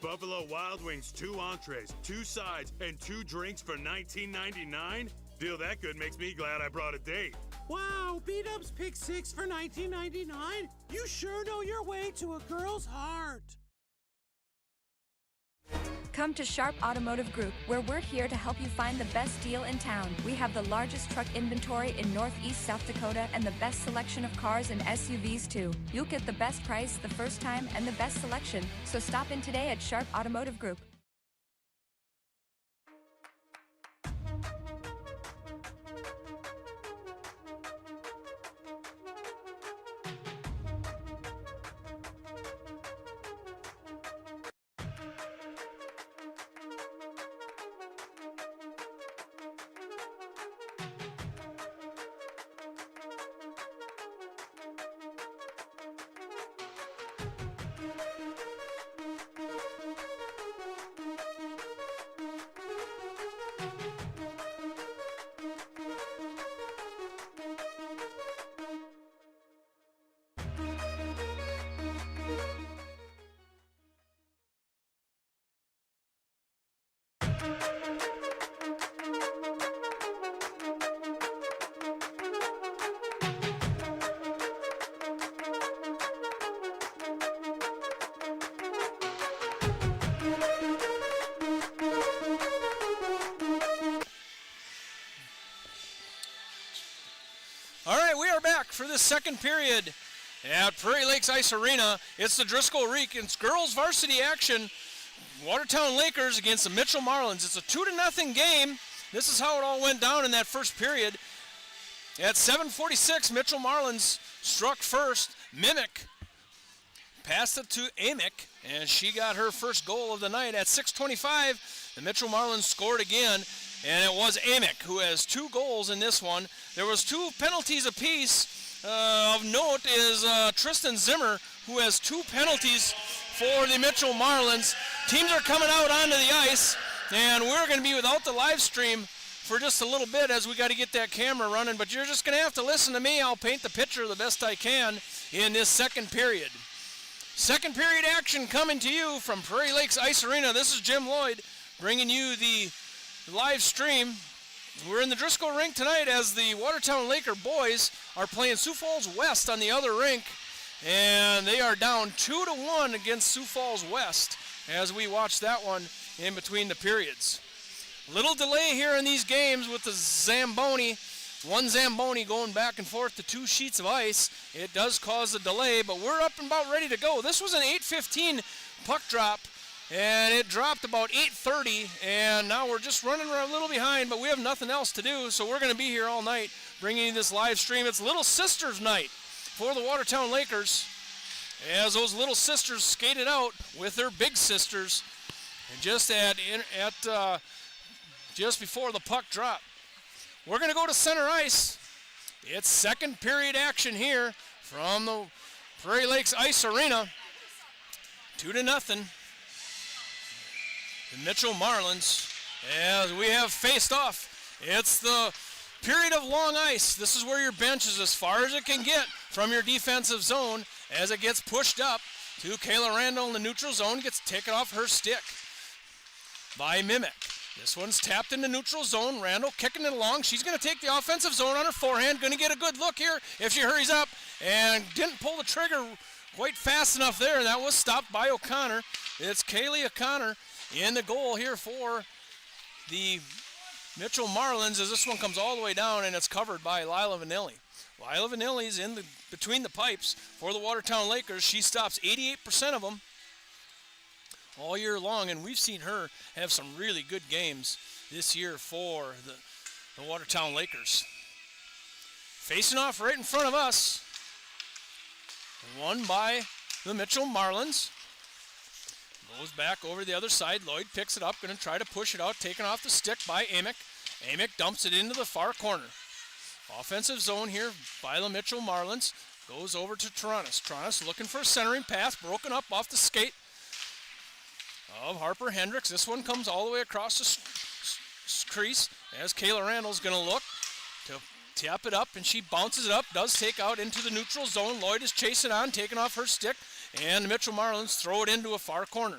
Buffalo Wild Wings, 2 entrees, 2 sides, and 2 drinks for $19.99? Deal that good makes me glad I brought a date. Wow, B-Dubs Pick 6 for $19.99? You sure know your way to a girl's heart. Come to Sharp Automotive Group, where we're here to help you find the best deal in town. We have the largest truck inventory in Northeast South Dakota and the best selection of cars and SUVs too. You'll get the best price the first time and the best selection. So stop in today at Sharp Automotive Group. All right, we are back for the second period at Prairie Lakes Ice Arena. It's the Driscoll Reek. It's girls varsity action. Watertown Lakers against the Mitchell Marlins. It's a 2-0 game. This is how it all went down in that first period. At 7:46, Mitchell Marlins struck first. Mimic passed it to Amick, and she got her first goal of the night. At 6:25, the Mitchell Marlins scored again, and it was Amick who has 2 goals in this one. There was 2 penalties apiece. Of note is Tristan Zimmer, who has 2 penalties for the Mitchell Marlins. Teams are coming out onto the ice, and we're going to be without the live stream for just a little bit as we got to get that camera running, but you're just going to have to listen to me. I'll paint the picture the best I can in this second period. Second period action coming to you from Prairie Lakes Ice Arena. This is Jim Lloyd bringing you the live stream. We're in the Driscoll rink tonight as the Watertown Laker boys are playing Sioux Falls West on the other rink, and they are down 2-1 against Sioux Falls West as we watch that one in between the periods. Little delay here in these games with the Zamboni. One Zamboni going back and forth to 2 sheets of ice. It does cause a delay, but we're up and about ready to go. This was an 8:15 puck drop, And it dropped about 8:30, and now we're just running a little behind, but we have nothing else to do, so we're going to be here all night bringing you this live stream. It's Little Sisters Night for the Watertown Lakers, as those little sisters skated out with their big sisters, and just just before the puck dropped. We're going to go to center ice. It's second period action here from the Prairie Lakes Ice Arena. 2-0. The Mitchell Marlins, as we have faced off. It's the period of long ice. This is where your bench is as far as it can get from your defensive zone as it gets pushed up to Kayla Randall in the neutral zone, gets taken off her stick by Mimic. This one's tapped in the neutral zone. Randall kicking it along. She's going to take the offensive zone on her forehand. Going to get a good look here if she hurries up, and didn't pull the trigger quite fast enough there, and that was stopped by O'Connor. It's Kaylee O'Connor in the goal here for the Mitchell Marlins, as this one comes all the way down, and it's covered by Lila Vanilli. Lila Vanilli's in between the pipes for the Watertown Lakers. She stops 88% of them all year long, and we've seen her have some really good games this year for the Watertown Lakers. Facing off right in front of us, won by the Mitchell Marlins. Goes back over the other side. Lloyd picks it up, going to try to push it out, taken off the stick by Amick. Amick dumps it into the far corner. Offensive zone here by the Mitchell Marlins. Goes over to Taranis. Taranis looking for a centering pass, broken up off the skate of Harper Hendricks. This one comes all the way across the crease as Kayla Randall's going to look to tap it up, and she bounces it up, does take out into the neutral zone. Lloyd is chasing on, taking off her stick, and the Mitchell Marlins throw it into a far corner.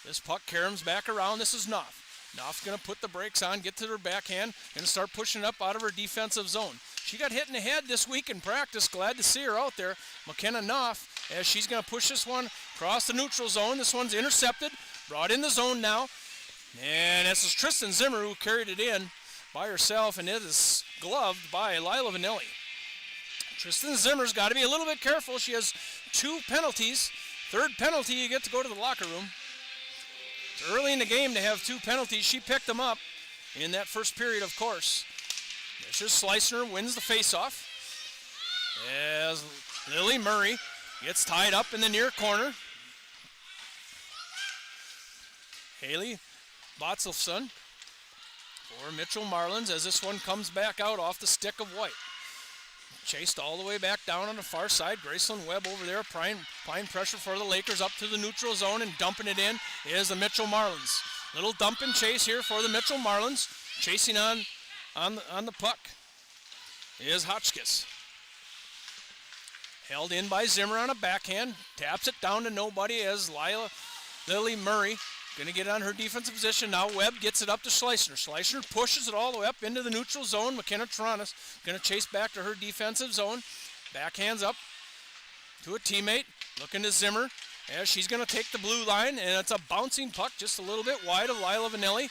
This puck caroms back around. This is Knopf. Knopf's going to put the brakes on, get to her backhand, and start pushing up out of her defensive zone. She got hit in the head this week in practice. Glad to see her out there. McKenna Knopf, as she's going to push this one across the neutral zone. This one's intercepted, brought in the zone now. And this is Tristan Zimmer who carried it in by herself, and it is gloved by Lila Vanilli. Tristan Zimmer's got to be a little bit careful. She has 2 penalties. Third penalty, you get to go to the locker room. It's early in the game to have 2 penalties. She picked them up in that first period, of course. This is Slicer wins the faceoff as Lily Murray gets tied up in the near corner. Haley Botzelson for Mitchell Marlins as this one comes back out off the stick of White. Chased all the way back down on the far side. Graceland Webb over there applying pressure for the Lakers up to the neutral zone, and dumping it in is the Mitchell Marlins. Little dump and chase here for the Mitchell Marlins. Chasing on the puck is Hotchkiss. Held in by Zimmer on a backhand. Taps it down to nobody as Lily Murray going to get on her defensive position. Now Webb gets it up to Schleicher. Schleicher pushes it all the way up into the neutral zone. McKenna Taranis going to chase back to her defensive zone. Backhands up to a teammate. Looking to Zimmer as she's going to take the blue line. And it's a bouncing puck just a little bit wide of Lila Vanilli.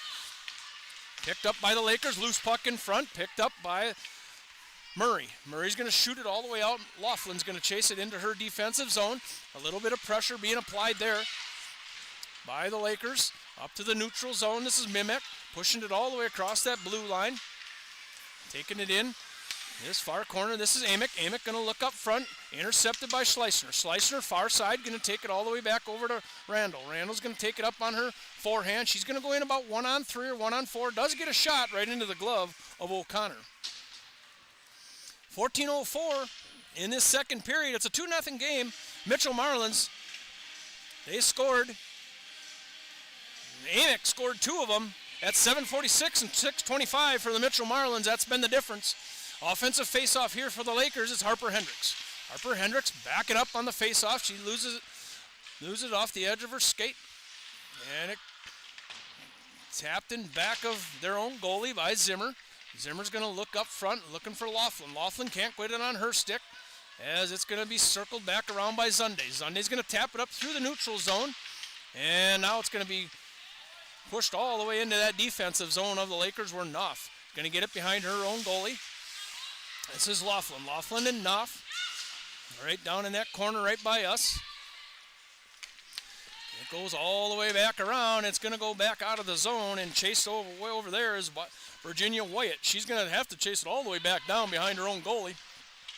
Picked up by the Lakers. Loose puck in front. Picked up by Murray. Murray's going to shoot it all the way out. Laughlin's going to chase it into her defensive zone. A little bit of pressure being applied there by the Lakers. Up to the neutral zone. This is Mimic. Pushing it all the way across that blue line. Taking it in. This far corner. This is Amick. Amick going to look up front. Intercepted by Schleicher. Schleicher far side. Going to take it all the way back over to Randall. Randall's going to take it up on her forehand. She's going to go in about 1-on-3 or 1-on-4. Does get a shot right into the glove of O'Connor. 14:04 in this second period. It's a 2-0 game. Mitchell Marlins, they scored. Amick scored 2 of them at 7:46 and 6:25 for the Mitchell Marlins. That's been the difference. Offensive faceoff here for the Lakers is Harper Hendricks. Harper Hendricks backing up on the faceoff. She loses it off the edge of her skate. And it tapped in back of their own goalie by Zimmer. Zimmer's going to look up front, looking for Laughlin. Laughlin can't quit it on her stick as it's going to be circled back around by Zunde. Zunde's going to tap it up through the neutral zone. And now it's going to be pushed all the way into that defensive zone of the Lakers where Knopf going to get it behind her own goalie. This is Laughlin. Laughlin and Knopf right down in that corner right by us. It goes all the way back around. It's going to go back out of the zone and chased way over there is Virginia Wyatt. She's going to have to chase it all the way back down behind her own goalie.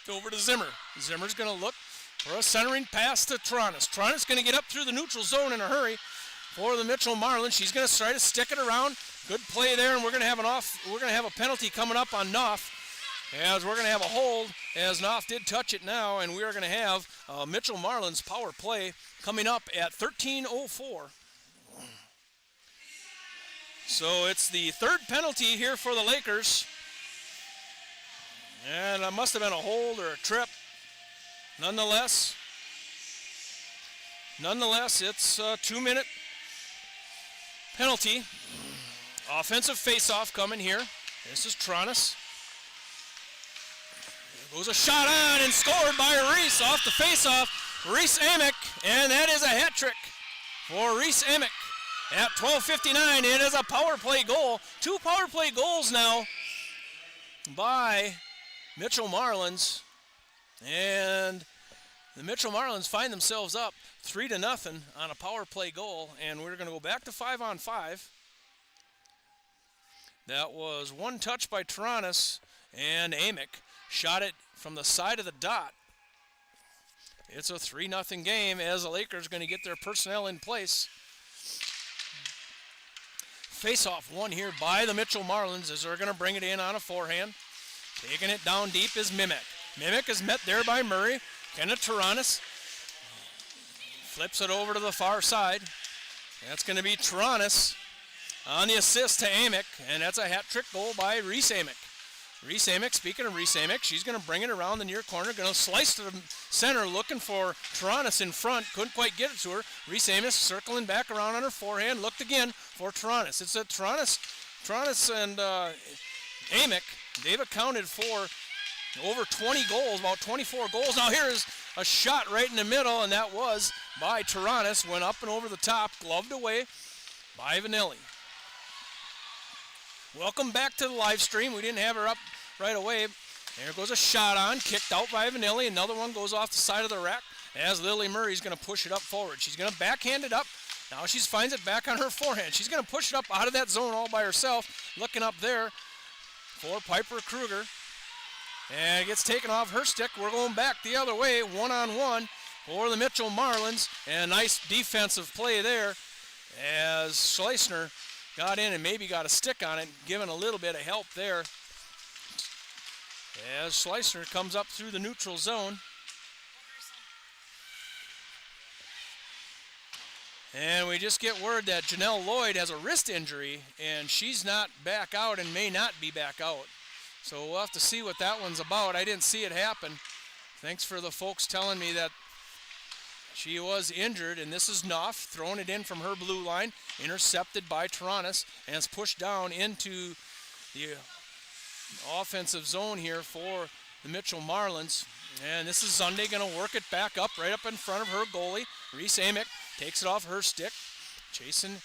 Over to Zimmer. Zimmer's going to look for a centering pass to Tronis. Tronis going to get up through the neutral zone in a hurry for the Mitchell Marlins. She's going to try to stick it around. Good play there, and we're going to have a penalty coming up on Knopf, as we're going to have a hold, as Knopf did touch it now, and we are going to have Mitchell Marlins power play coming up at 13:04. So it's the third penalty here for the Lakers. And it must have been a hold or a trip. Nonetheless, it's a 2-minute penalty. Offensive face-off coming here. This is Tronis. There goes a shot on and scored by Reese off the face-off. Reese Amick, and that is a hat trick for Reese Amick. At 12:59, it is a power play goal. 2 power play goals now by Mitchell Marlins, and the Mitchell Marlins find themselves up 3-0 on a power play goal, and we're going to go back to 5-on-5. That was one touch by Tronis, and Amick shot it from the side of the dot. It's a 3-0 game as the Lakers are going to get their personnel in place. Face-off won here by the Mitchell Marlins as they're going to bring it in on a forehand. Taking it down deep is Mimic. Mimic is met there by Murray. Kenneth Tronis flips it over to the far side. That's going to be Tronis on the assist to Amick, and that's a hat trick goal by Reese Amick. Reese Amick, speaking of Reese Amick, she's going to bring it around the near corner, going to slice to the center, looking for Tronis in front. Couldn't quite get it to her. Reese Amick circling back around on her forehand, looked again for Tronis. It's a Tronis and Amick. They've accounted for over 20 goals, about 24 goals. Now here is a shot right in the middle, and that was by Tronis. Went up and over the top, gloved away by Vanilli. Welcome back to the live stream. We didn't have her up right away. There goes a shot on, kicked out by Vanilli. Another one goes off the side of the rack as Lily Murray's going to push it up forward. She's going to backhand it up. Now she finds it back on her forehand. She's going to push it up out of that zone all by herself. Looking up there for Piper Kruger. And it gets taken off her stick. We're going back the other way, 1-on-1 for the Mitchell Marlins. And a nice defensive play there as Schleisner got in and maybe got a stick on it, giving a little bit of help there. As Schleisner comes up through the neutral zone. And we just get word that Janelle Lloyd has a wrist injury, and she's not back out and may not be back out. So we'll have to see what that one's about. I didn't see it happen. Thanks for the folks telling me that she was injured, and this is Knopf throwing it in from her blue line, intercepted by Tronis, and it's pushed down into the offensive zone here for the Mitchell Marlins. And this is Sunday going to work it back up, right up in front of her goalie. Reese Amick takes it off her stick. Chasing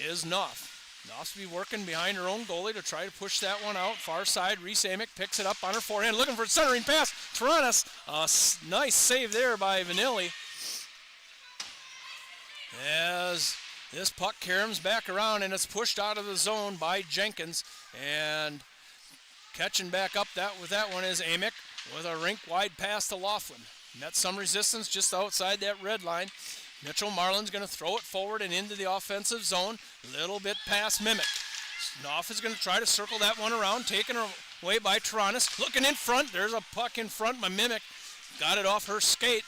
is Knopf. Knopf's be working behind her own goalie to try to push that one out. Far side, Reese Amick picks it up on her forehand, looking for a centering pass. Tronis, a nice save there by Vanilli. As this puck caroms back around and it's pushed out of the zone by Jenkins. And catching back up with that one is Amick with a rink-wide pass to Laughlin. Met some resistance just outside that red line. Mitchell Marlin's going to throw it forward and into the offensive zone. A little bit past Mimic. Knopf is going to try to circle that one around, taken away by Tronis. Looking in front. There's a puck in front by Mimic. Got it off her skate.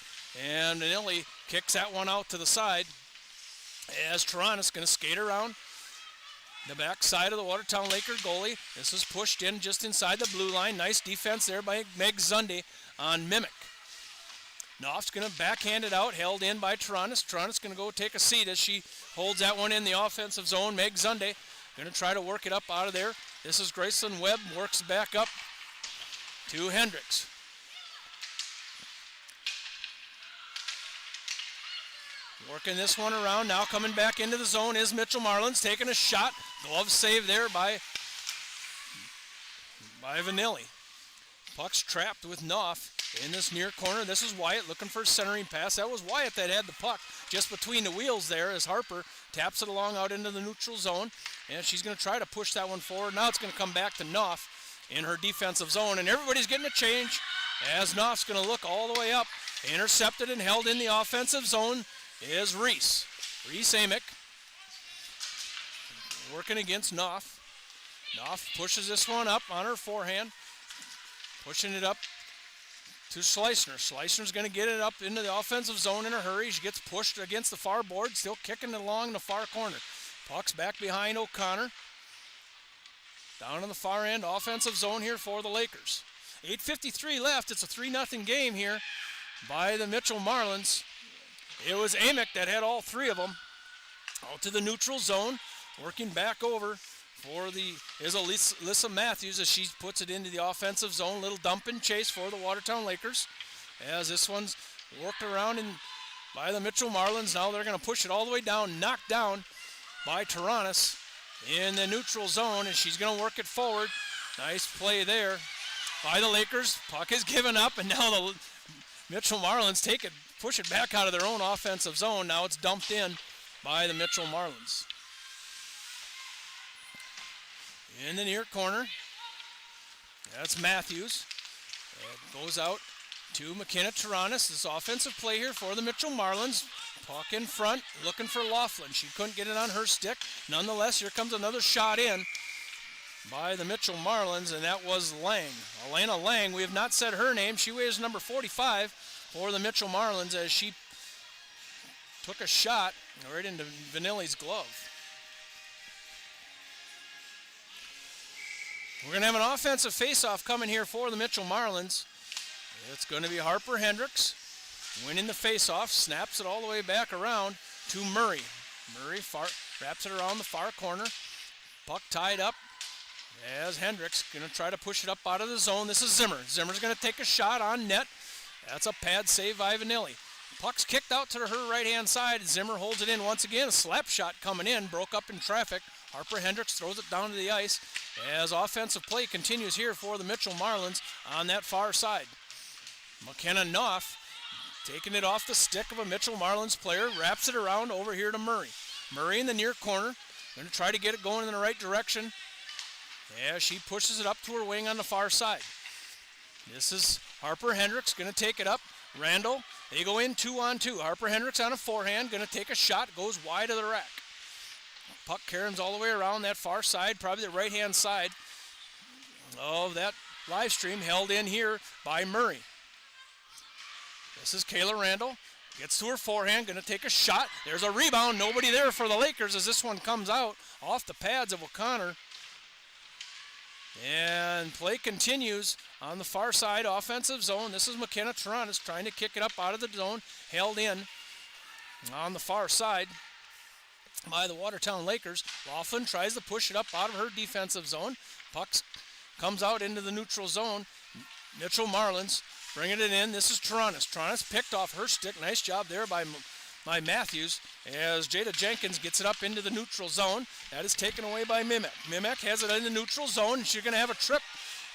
And Vanilli kicks that one out to the side. As Tronis going to skate around the back side of the Watertown Laker goalie. This is pushed in just inside the blue line. Nice defense there by Meg Zunde on Mimic. Knopf's going to backhand it out, held in by Tronis. Tronis going to go take a seat as she holds that one in the offensive zone. Meg Zunde going to try to work it up out of there. This is Graceland Webb, works back up to Hendricks. Working this one around, now coming back into the zone is Mitchell Marlins, taking a shot. Glove save there by Vanilli. Puck's trapped with Knopf in this near corner. This is Wyatt looking for a centering pass. That was Wyatt that had the puck just between the wheels there as Harper taps it along out into the neutral zone. And she's going to try to push that one forward. Now it's going to come back to Knopf in her defensive zone. And everybody's getting a change as Knopf's going to look all the way up. Intercepted and held in the offensive zone is Reese. Reese Amick working against Knopf. Knopf pushes this one up on her forehand. Pushing it up to Schleissner. Schleissner's going to get it up into the offensive zone in a hurry. She gets pushed against the far board, still kicking it along the far corner. Puck's back behind O'Connor. Down in the far end, offensive zone here for the Lakers. 8:53 left. It's a 3-0 game here by the Mitchell Marlins. It was Amick that had all three of them out to the neutral zone, working back over for Alyssa Matthews as she puts it into the offensive zone. Little dump and chase for the Watertown Lakers as this one's worked around by the Mitchell Marlins. Now they're going to push it all the way down, knocked down by Taranis in the neutral zone, and she's going to work it forward. Nice play there by the Lakers. Puck is given up, and now the Mitchell Marlins push it back out of their own offensive zone. Now it's dumped in by the Mitchell Marlins. In the near corner, that's Matthews. It goes out to McKenna Taranis. This offensive play here for the Mitchell Marlins. Puck in front, looking for Laughlin. She couldn't get it on her stick. Nonetheless, here comes another shot in by the Mitchell Marlins, and that was Lang. Elena Lang, we have not said her name. She wears number 45 for the Mitchell Marlins as she took a shot right into Vanilli's glove. We're going to have an offensive faceoff coming here for the Mitchell Marlins. It's going to be Harper Hendricks winning the faceoff, snaps it all the way back around to Murray. Murray wraps it around the far corner. Puck tied up as Hendricks going to try to push it up out of the zone. This is Zimmer. Zimmer's going to take a shot on net. That's a pad save by Vanilli. Puck's kicked out to her right-hand side. Zimmer holds it in once again. A slap shot coming in, broke up in traffic. Harper Hendricks throws it down to the ice as offensive play continues here for the Mitchell Marlins on that far side. McKenna Knopf taking it off the stick of a Mitchell Marlins player, wraps it around over here to Murray. Murray in the near corner, going to try to get it going in the right direction as she pushes it up to her wing on the far side. This is Harper Hendricks going to take it up. Randall, they go in 2-on-2. Harper Hendricks on a forehand, going to take a shot, goes wide of the rack. Puck caroms all the way around that far side, probably the right-hand side of that live stream, held in here by Murray. This is Kayla Randall, gets to her forehand, going to take a shot. There's a rebound, nobody there for the Lakers as this one comes out off the pads of O'Connor. And play continues on the far side, offensive zone. This is McKenna Taranis trying to kick it up out of the zone, held in on the far side by the Watertown Lakers. Laughlin tries to push it up out of her defensive zone. Puck comes out into the neutral zone. Mitchell Marlins bringing it in. This is Taranis. Taranis picked off her stick. Nice job there by Matthews as Jada Jenkins gets it up into the neutral zone. That is taken away by Mimek. Mimek has it in the neutral zone. She's going to have a trip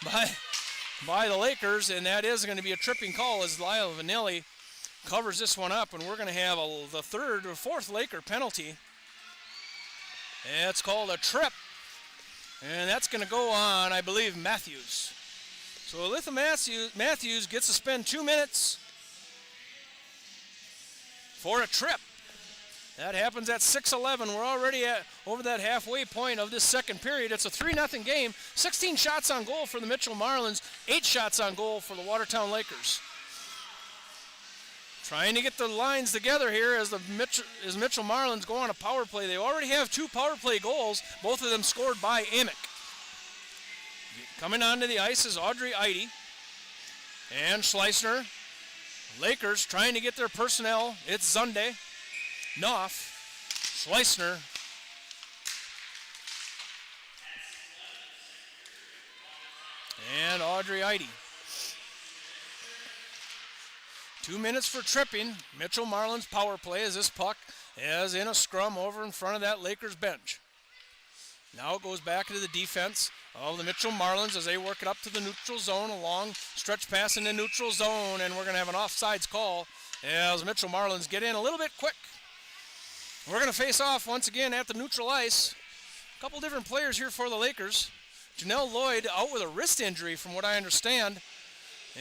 by the Lakers, and that is going to be a tripping call as Lyle Vanilli covers this one up, and we're going to have the fourth Laker penalty. And it's called a trip, and that's going to go on, I believe, Matthews. So Alyssa Matthews gets to spend 2 minutes for a trip. That happens at 6:11. We're already over that halfway point of this second period. It's a 3-0 game. 16 shots on goal for the Mitchell Marlins, 8 shots on goal for the Watertown Lakers. Trying to get the lines together here as Mitchell Marlins go on a power play. They already have 2 power play goals, both of them scored by Amick. Coming onto the ice is Audrey Eide and Schleissner. Lakers trying to get their personnel. It's Zunde, Knopf, Schleissner, and Audrey Eide. 2 minutes for tripping. Mitchell Marlins power play as this puck is in a scrum over in front of that Lakers bench. Now it goes back into the defense of the Mitchell Marlins as they work it up to the neutral zone. A long stretch pass in the neutral zone, and we're going to have an offsides call as Mitchell Marlins get in a little bit quick. We're going to face off once again at the neutral ice. A couple different players here for the Lakers. Janelle Lloyd out with a wrist injury from what I understand.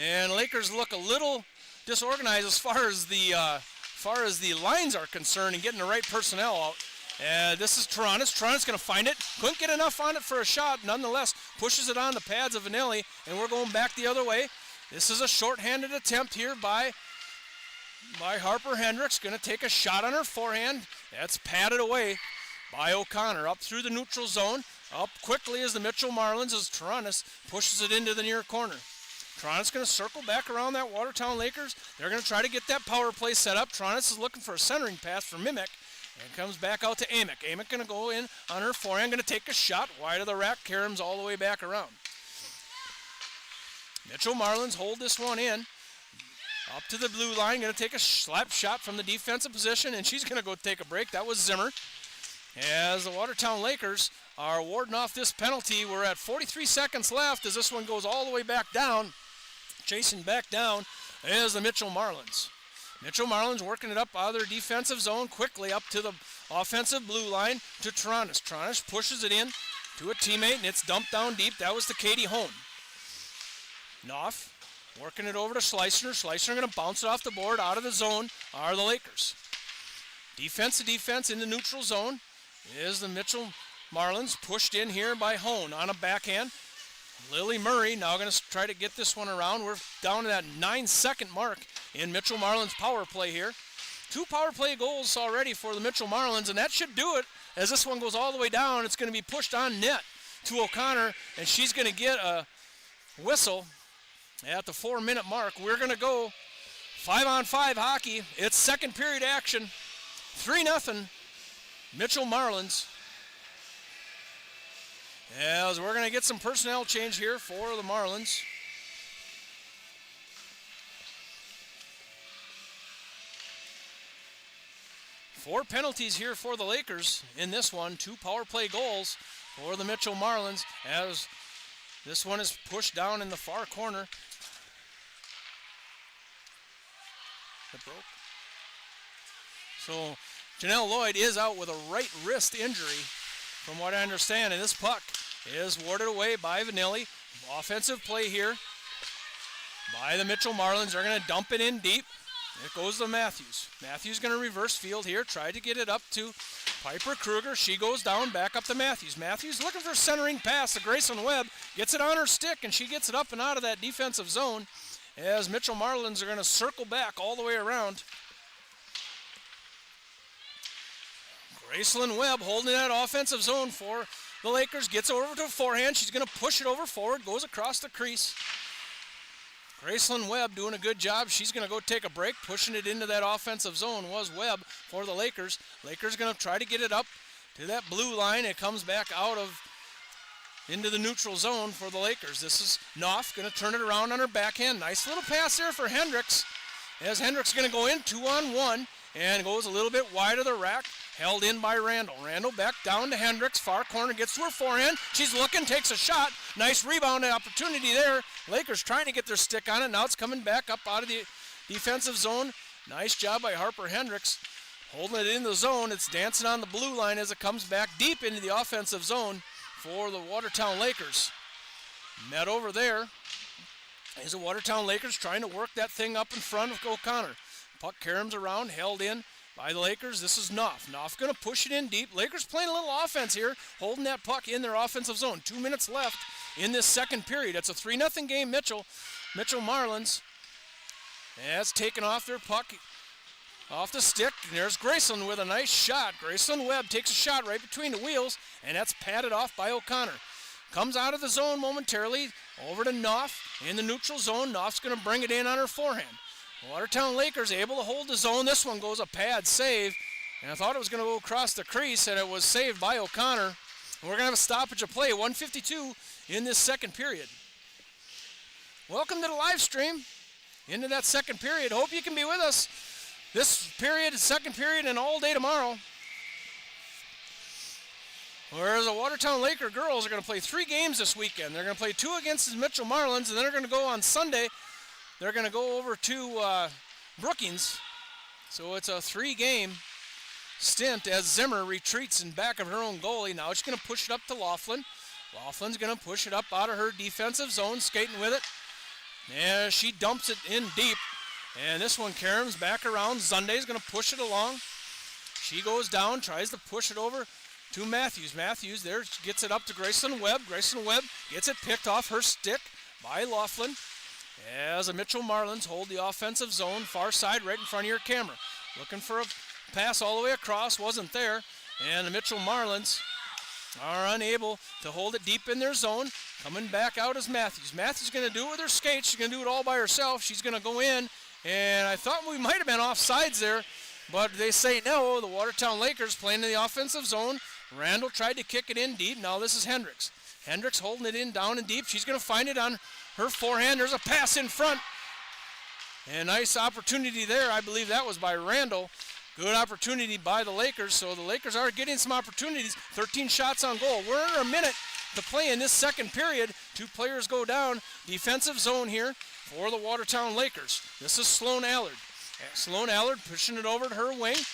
And Lakers look a little disorganized as far as the lines are concerned and getting the right personnel out. This is Taranis. Taranis going to find it. Couldn't get enough on it for a shot. Nonetheless, pushes it on the pads of Vanelli, and we're going back the other way. This is a shorthanded attempt here by Harper Hendricks. Going to take a shot on her forehand. That's padded away by O'Connor. Up through the neutral zone. Up quickly as the Mitchell Marlins as Taranis pushes it into the near corner. Taranis going to circle back around that Watertown Lakers. They're going to try to get that power play set up. Taranis is looking for a centering pass for Mimic. And comes back out to Amick. Amick going to go in on her forehand. Going to take a shot wide of the rack. Karam's all the way back around. Mitchell Marlins hold this one in. Up to the blue line. Going to take a slap shot from the defensive position. And she's going to go take a break. That was Zimmer. As the Watertown Lakers are warding off this penalty. We're at 43 seconds left as this one goes all the way back down. Chasing back down is the Mitchell Marlins. Mitchell Marlins working it up out of their defensive zone quickly up to the offensive blue line to Taranis. Taranis pushes it in to a teammate, and it's dumped down deep. That was to Katie Hone. Knopf working it over to Schleissner. Schleissner going to bounce it off the board. Out of the zone are the Lakers. Defense to defense in the neutral zone is the Mitchell Marlins, pushed in here by Hone on a backhand. Lily Murray now going to try to get this one around. We're down to that 9-second mark in Mitchell Marlins power play here. 2 power play goals already for the Mitchell Marlins, and that should do it as this one goes all the way down. It's going to be pushed on net to O'Connor, and she's going to get a whistle at the 4-minute mark. We're going to go 5-on-5 hockey. It's second period action. 3-0 Mitchell Marlins. As we're going to get some personnel change here for the Marlins. Four penalties here for the Lakers in this one. 2 power play goals for the Mitchell Marlins as this one is pushed down in the far corner. It broke. So Janelle Lloyd is out with a right wrist injury from what I understand, and this puck is warded away by Vanilli. Offensive play here by the Mitchell Marlins. They're going to dump it in deep. It goes to Matthews. Matthews going to reverse field here. Try to get it up to Piper Kruger. She goes down, back up to Matthews. Matthews looking for a centering pass to Grayson Webb. Gets it on her stick, and she gets it up and out of that defensive zone as Mitchell Marlins are going to circle back all the way around. Gracelyn Webb holding that offensive zone for the Lakers. Gets over to a forehand. She's going to push it over forward. Goes across the crease. Gracelyn Webb doing a good job. She's going to go take a break. Pushing it into that offensive zone was Webb for the Lakers. Lakers going to try to get it up to that blue line. It comes back out of into the neutral zone for the Lakers. This is Knopf going to turn it around on her backhand. Nice little pass there for Hendricks. As Hendricks going to go in 2-on-1 and goes a little bit wide of the rack. Held in by Randall. Randall back down to Hendricks. Far corner, gets to her forehand. She's looking, takes a shot. Nice rebound opportunity there. Lakers trying to get their stick on it. Now it's coming back up out of the defensive zone. Nice job by Harper Hendricks. Holding it in the zone. It's dancing on the blue line as it comes back deep into the offensive zone for the Watertown Lakers. Net over there is the Watertown Lakers trying to work that thing up in front of O'Connor. Puck caroms around, held in by the Lakers. This is Knopf. Knopf going to push it in deep. Lakers playing a little offense here, holding that puck in their offensive zone. 2 minutes left in this second period. It's a 3-0 game, Mitchell Marlins. That's taken off their puck off the stick. And there's Graceland with a nice shot. Graceland Webb takes a shot right between the wheels, and that's padded off by O'Connor. Comes out of the zone momentarily, over to Knopf in the neutral zone. Knopf's going to bring it in on her forehand. Watertown Lakers able to hold the zone. This one goes a pad save. And I thought it was going to go across the crease, and it was saved by O'Connor. And we're going to have a stoppage of play, 1:52 in this second period. Welcome to the live stream into that second period. Hope you can be with us this period, second period, and all day tomorrow. Whereas the Watertown Laker girls are going to play 3 games this weekend. They're going to play 2 against the Mitchell Marlins, and then they're going to go on Sunday. They're going to go over to Brookings. So it's a 3-game stint as Zimmer retreats in back of her own goalie. Now she's going to push it up to Laughlin. Laughlin's going to push it up out of her defensive zone, skating with it. And she dumps it in deep. And this one, Karen's back around. Zunday's going to push it along. She goes down, tries to push it over to Matthews. Matthews there gets it up to Grayson Webb. Grayson Webb gets it picked off her stick by Laughlin as the Mitchell Marlins hold the offensive zone, far side right in front of your camera. Looking for a pass all the way across, wasn't there. And the Mitchell Marlins are unable to hold it deep in their zone. Coming back out is Matthews. Matthews going to do it with her skates. She's going to do it all by herself. She's going to go in, and I thought we might have been offsides there, but they say no. The Watertown Lakers playing in the offensive zone. Randall tried to kick it in deep. Now this is Hendricks. Hendricks holding it in down and deep. She's going to find it on her forehand. There's a pass in front. And nice opportunity there. I believe that was by Randall. Good opportunity by the Lakers. So the Lakers are getting some opportunities. 13 shots on goal. We're under a minute to play in this second period. 2 players go down. Defensive zone here for the Watertown Lakers. This is Sloan Allard. Sloan Allard pushing it over to her wing.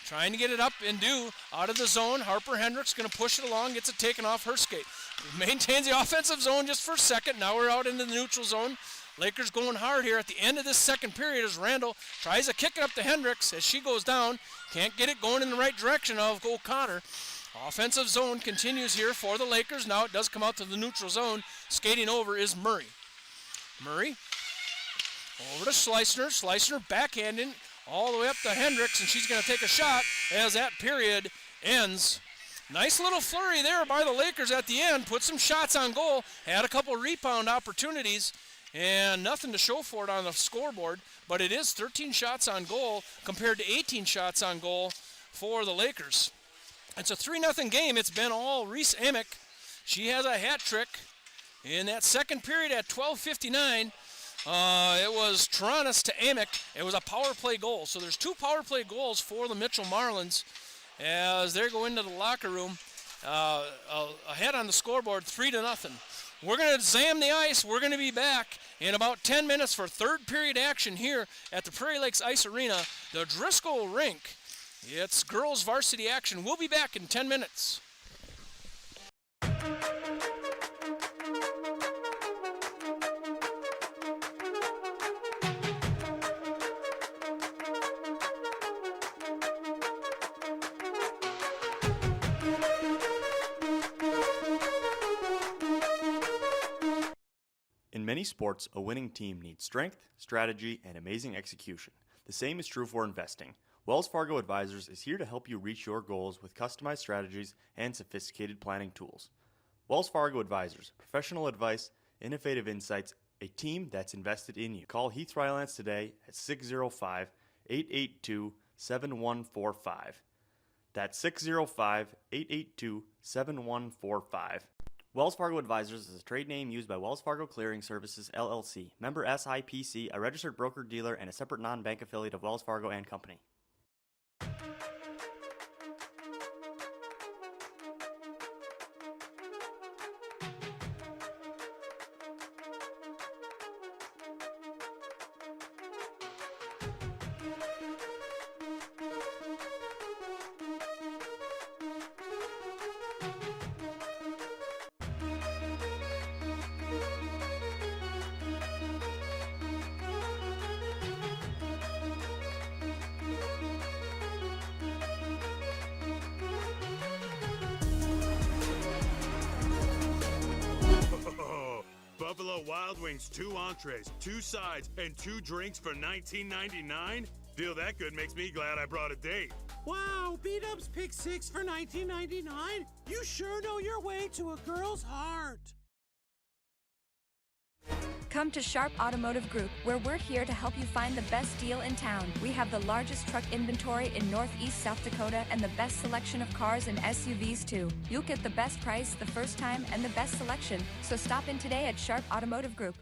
Trying to get it up and due out of the zone. Harper Hendricks going to push it along, gets it taken off her skate. Maintains the offensive zone just for a second. Now we're out into the neutral zone. Lakers going hard here at the end of this second period as Randall tries to kick it up to Hendricks as she goes down. Can't get it going in the right direction of O'Connor. Offensive zone continues here for the Lakers. Now it does come out to the neutral zone. Skating over is Murray. Murray over to Schleisner. Schleisner backhanding all the way up to Hendricks, and she's going to take a shot as that period ends. Nice little flurry there by the Lakers at the end. Put some shots on goal. Had a couple rebound opportunities, and nothing to show for it on the scoreboard. But it is 13 shots on goal compared to 18 shots on goal for the Lakers. It's a 3-0 game. It's been all Reese Amick. She has a hat trick in that second period at 12:59. It was Taranis to Amick. It was a power play goal. So there's 2 power play goals for the Mitchell Marlins as they go into the locker room ahead on the scoreboard 3-0. We're going to examine the ice. We're going to be back in about 10 minutes for third period action here at the Prairie Lakes Ice Arena, the Driscoll Rink. It's girls varsity action. We'll be back in 10 minutes. In many sports, a winning team needs strength, strategy, and amazing execution. The same is true for investing. Wells Fargo Advisors is here to help you reach your goals with customized strategies and sophisticated planning tools. Wells Fargo Advisors, professional advice, innovative insights, a team that's invested in you. Call Heath Rylance today at 605-882-7145. That's 605-882-7145. Wells Fargo Advisors is a trade name used by Wells Fargo Clearing Services, LLC, member SIPC, a registered broker-dealer, and a separate non-bank affiliate of Wells Fargo & Company. Buffalo Wild Wings, 2 entrees, 2 sides, and 2 drinks for $19.99? Deal that good makes me glad I brought a date. Wow, B-Dubs pick 6 for $19.99? You sure know your way to a girl's heart. Come to Sharp Automotive Group, where we're here to help you find the best deal in town. We have the largest truck inventory in Northeast South Dakota and the best selection of cars and SUVs too. You'll get the best price the first time and the best selection, so stop in today at Sharp Automotive Group.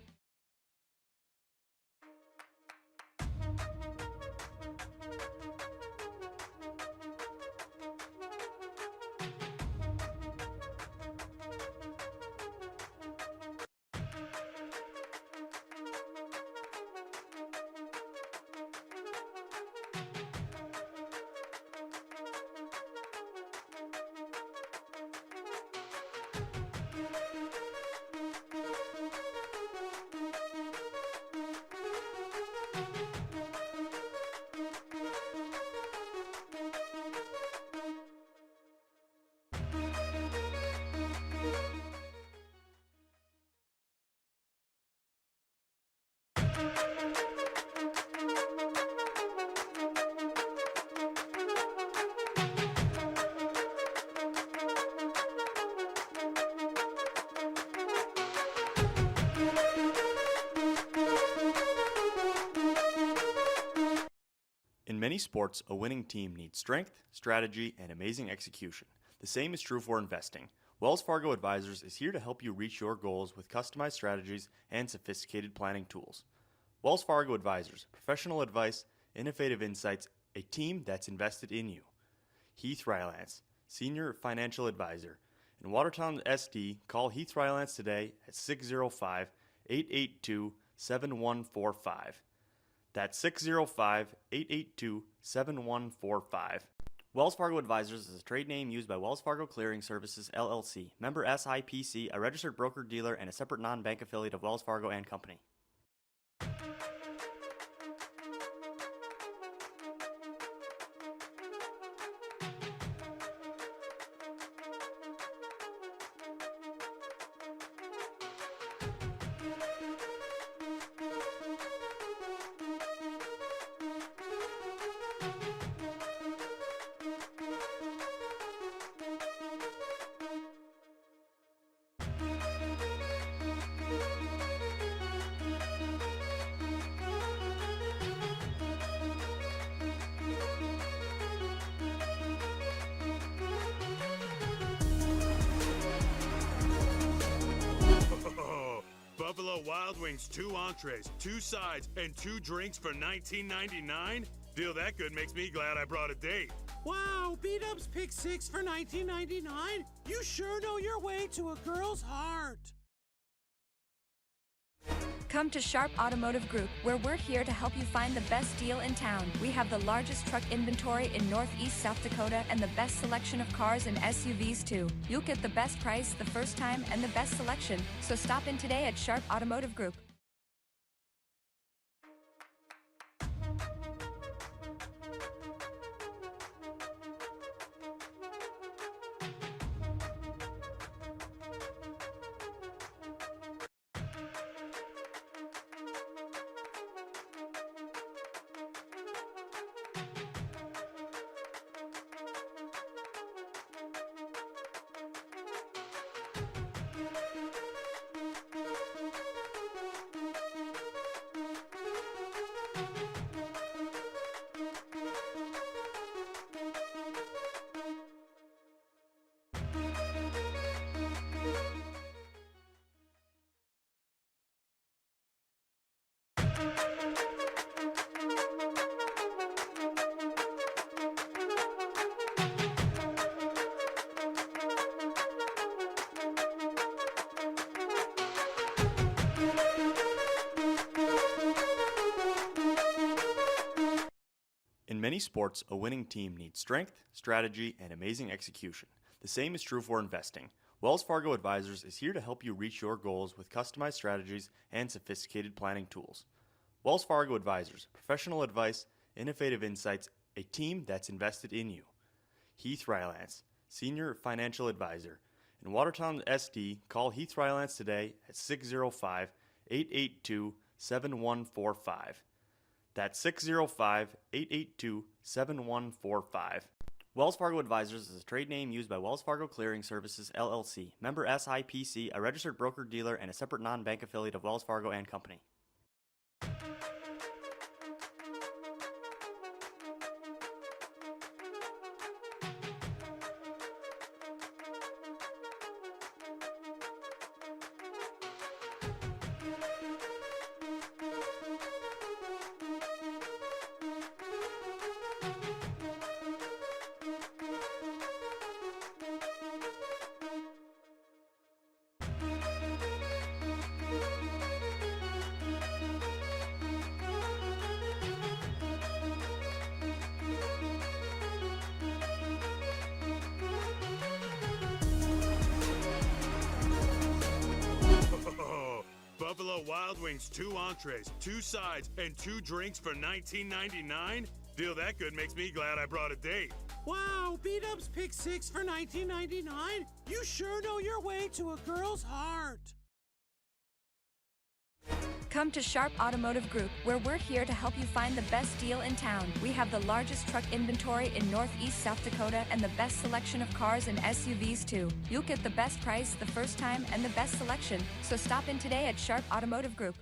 In many sports, a winning team needs strength, strategy, and amazing execution. The same is true for investing. Wells Fargo Advisors is here to help you reach your goals with customized strategies and sophisticated planning tools. Wells Fargo Advisors, professional advice, innovative insights, a team that's invested in you. Heath Rylance, Senior Financial Advisor. In Watertown, SD, call Heath Rylance today at 605-882-7145. That's 605-882-7145. Wells Fargo Advisors is a trade name used by Wells Fargo Clearing Services, LLC, member SIPC, a registered broker-dealer, and a separate non-bank affiliate of Wells Fargo & Company. Buffalo Wild Wings, 2 entrees, 2 sides, and 2 drinks for $19.99? Deal that good makes me glad I brought a date. Wow, B-Dubs pick 6 for $19.99? You sure know your way to a girl's heart. Come to Sharp Automotive Group, where we're here to help you find the best deal in town. We have the largest truck inventory in Northeast South Dakota and the best selection of cars and SUVs too. You'll get the best price the first time and the best selection, so stop in today at Sharp Automotive Group. In many sports, a winning team needs strength, strategy, and amazing execution. The same is true for investing. Wells Fargo Advisors is here to help you reach your goals with customized strategies and sophisticated planning tools. Wells Fargo Advisors, professional advice, innovative insights, a team that's invested in you. Heath Rylance, Senior Financial Advisor. In Watertown, SD, call Heath Rylance today at 605-882-7145. That's 605-882-7145. Wells Fargo Advisors is a trade name used by Wells Fargo Clearing Services, LLC, member SIPC, a registered broker-dealer, and a separate non-bank affiliate of Wells Fargo & Company. Buffalo Wild Wings, 2 entrees, 2 sides, and 2 drinks for $19.99? Deal that good makes me glad I brought a date. Wow, B-Dubs pick 6 for $19.99? You sure know your way to a girl's heart. Come to Sharp Automotive Group, where we're here to help you find the best deal in town. We have the largest truck inventory in Northeast South Dakota and the best selection of cars and SUVs too. You'll get the best price the first time and the best selection, so stop in today at Sharp Automotive Group.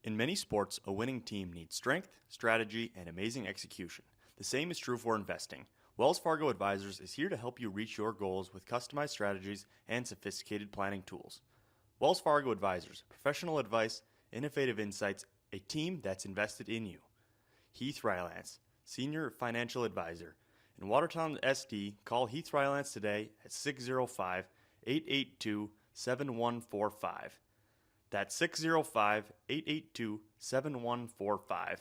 In many sports, a winning team needs strength, strategy, and amazing execution. The same is true for investing. Wells Fargo Advisors is here to help you reach your goals with customized strategies and sophisticated planning tools. Wells Fargo Advisors, professional advice, innovative insights, a team that's invested in you. Heath Rylance, Senior Financial Advisor. In Watertown, SD, call Heath Rylance today at 605-882-7145. That's 605-882-7145.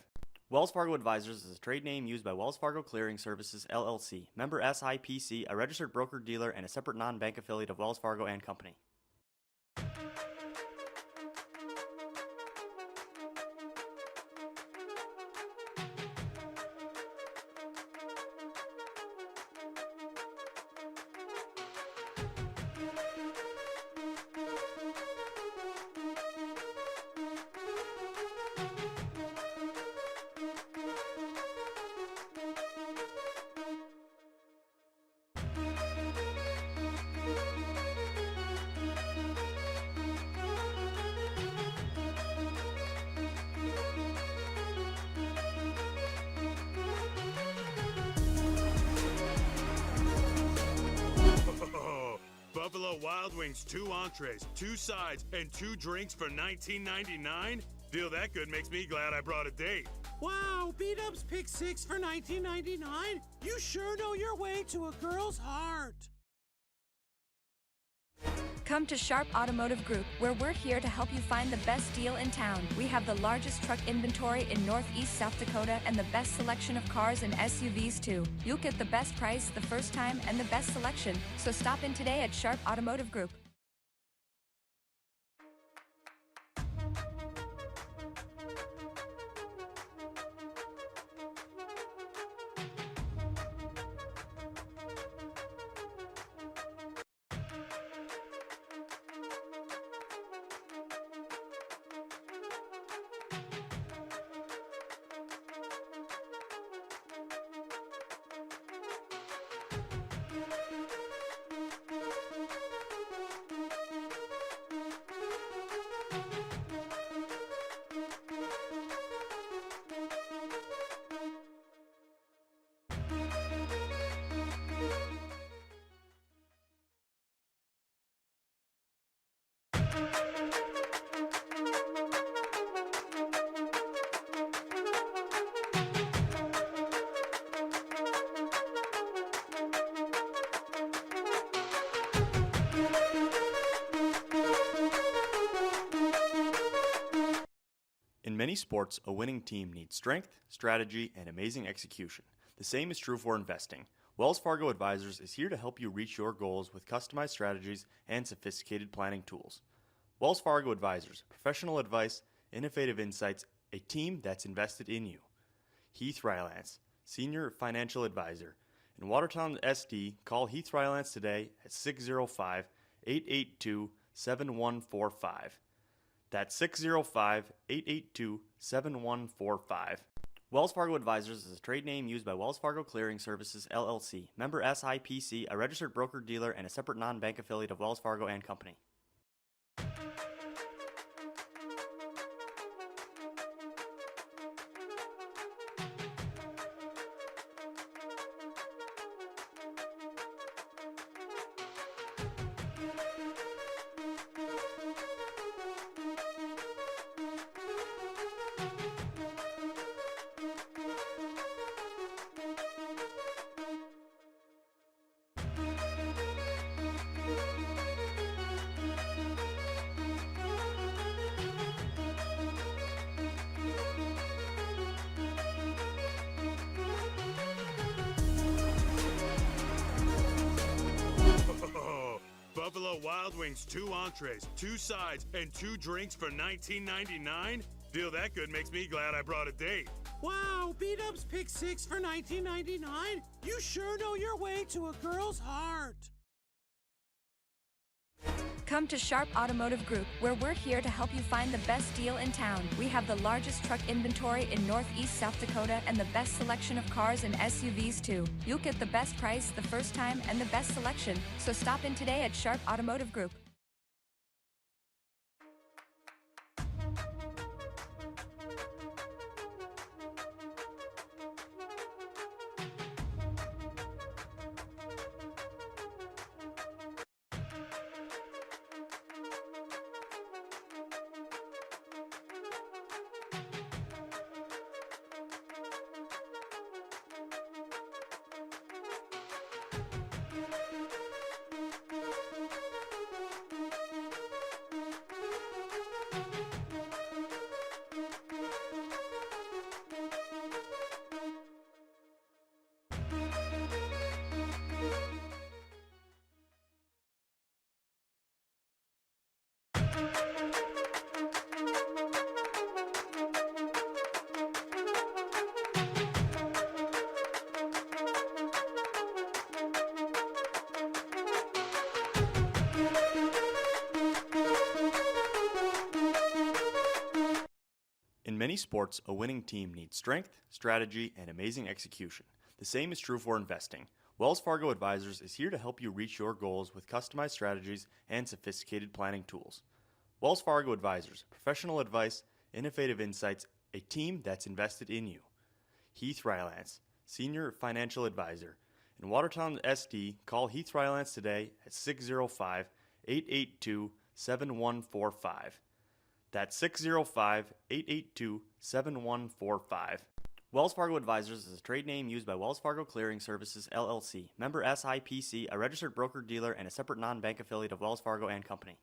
Wells Fargo Advisors is a trade name used by Wells Fargo Clearing Services, LLC, member SIPC, a registered broker-dealer, and a separate non-bank affiliate of Wells Fargo and Company. Buffalo Wild Wings, 2 entrees, 2 sides, and 2 drinks for $19.99? Deal that good makes me glad I brought a date. Wow, B-Dubs pick 6 for $19.99? You sure know your way to a girl's heart. Come to Sharp Automotive Group, where we're here to help you find the best deal in town. We have the largest truck inventory in Northeast South Dakota and the best selection of cars and SUVs too. You'll get the best price the first time and the best selection, so stop in today at Sharp Automotive Group. In many sports, a winning team needs strength, strategy, and amazing execution. The same is true for investing. Wells Fargo Advisors is here to help you reach your goals with customized strategies and sophisticated planning tools. Wells Fargo Advisors, professional advice, innovative insights, a team that's invested in you. Heath Rylance, Senior Financial Advisor. In Watertown, SD, call Heath Rylance today at 605-882-7145. That's 605-882-7145. Wells Fargo Advisors is a trade name used by Wells Fargo Clearing Services, LLC, member SIPC, a registered broker-dealer, and a separate non-bank affiliate of Wells Fargo and Company. Wings 2 entrees, 2 sides, and 2 drinks for $19.99? Deal that good makes me glad I brought a date. Wow, B-Dubs Pick 6 for $19.99? You sure know your way to a girl's heart. Come to Sharp Automotive Group, where we're here to help you find the best deal in town. We have the largest truck inventory in Northeast South Dakota and the best selection of cars and SUVs too. You'll get the best price the first time and the best selection, so stop in today at Sharp Automotive Group. In many sports, a winning team needs strength, strategy, and amazing execution. The same is true for investing. Wells Fargo Advisors is here to help you reach your goals with customized strategies and sophisticated planning tools. Wells Fargo Advisors, professional advice, innovative insights, a team that's invested in you. Heath Rylance, Senior Financial Advisor. In Watertown, SD, call Heath Rylance today at 605-882-7145. That's 605-882-7145. Wells Fargo Advisors is a trade name used by Wells Fargo Clearing Services, LLC, member SIPC, a registered broker-dealer, and a separate non-bank affiliate of Wells Fargo and Company.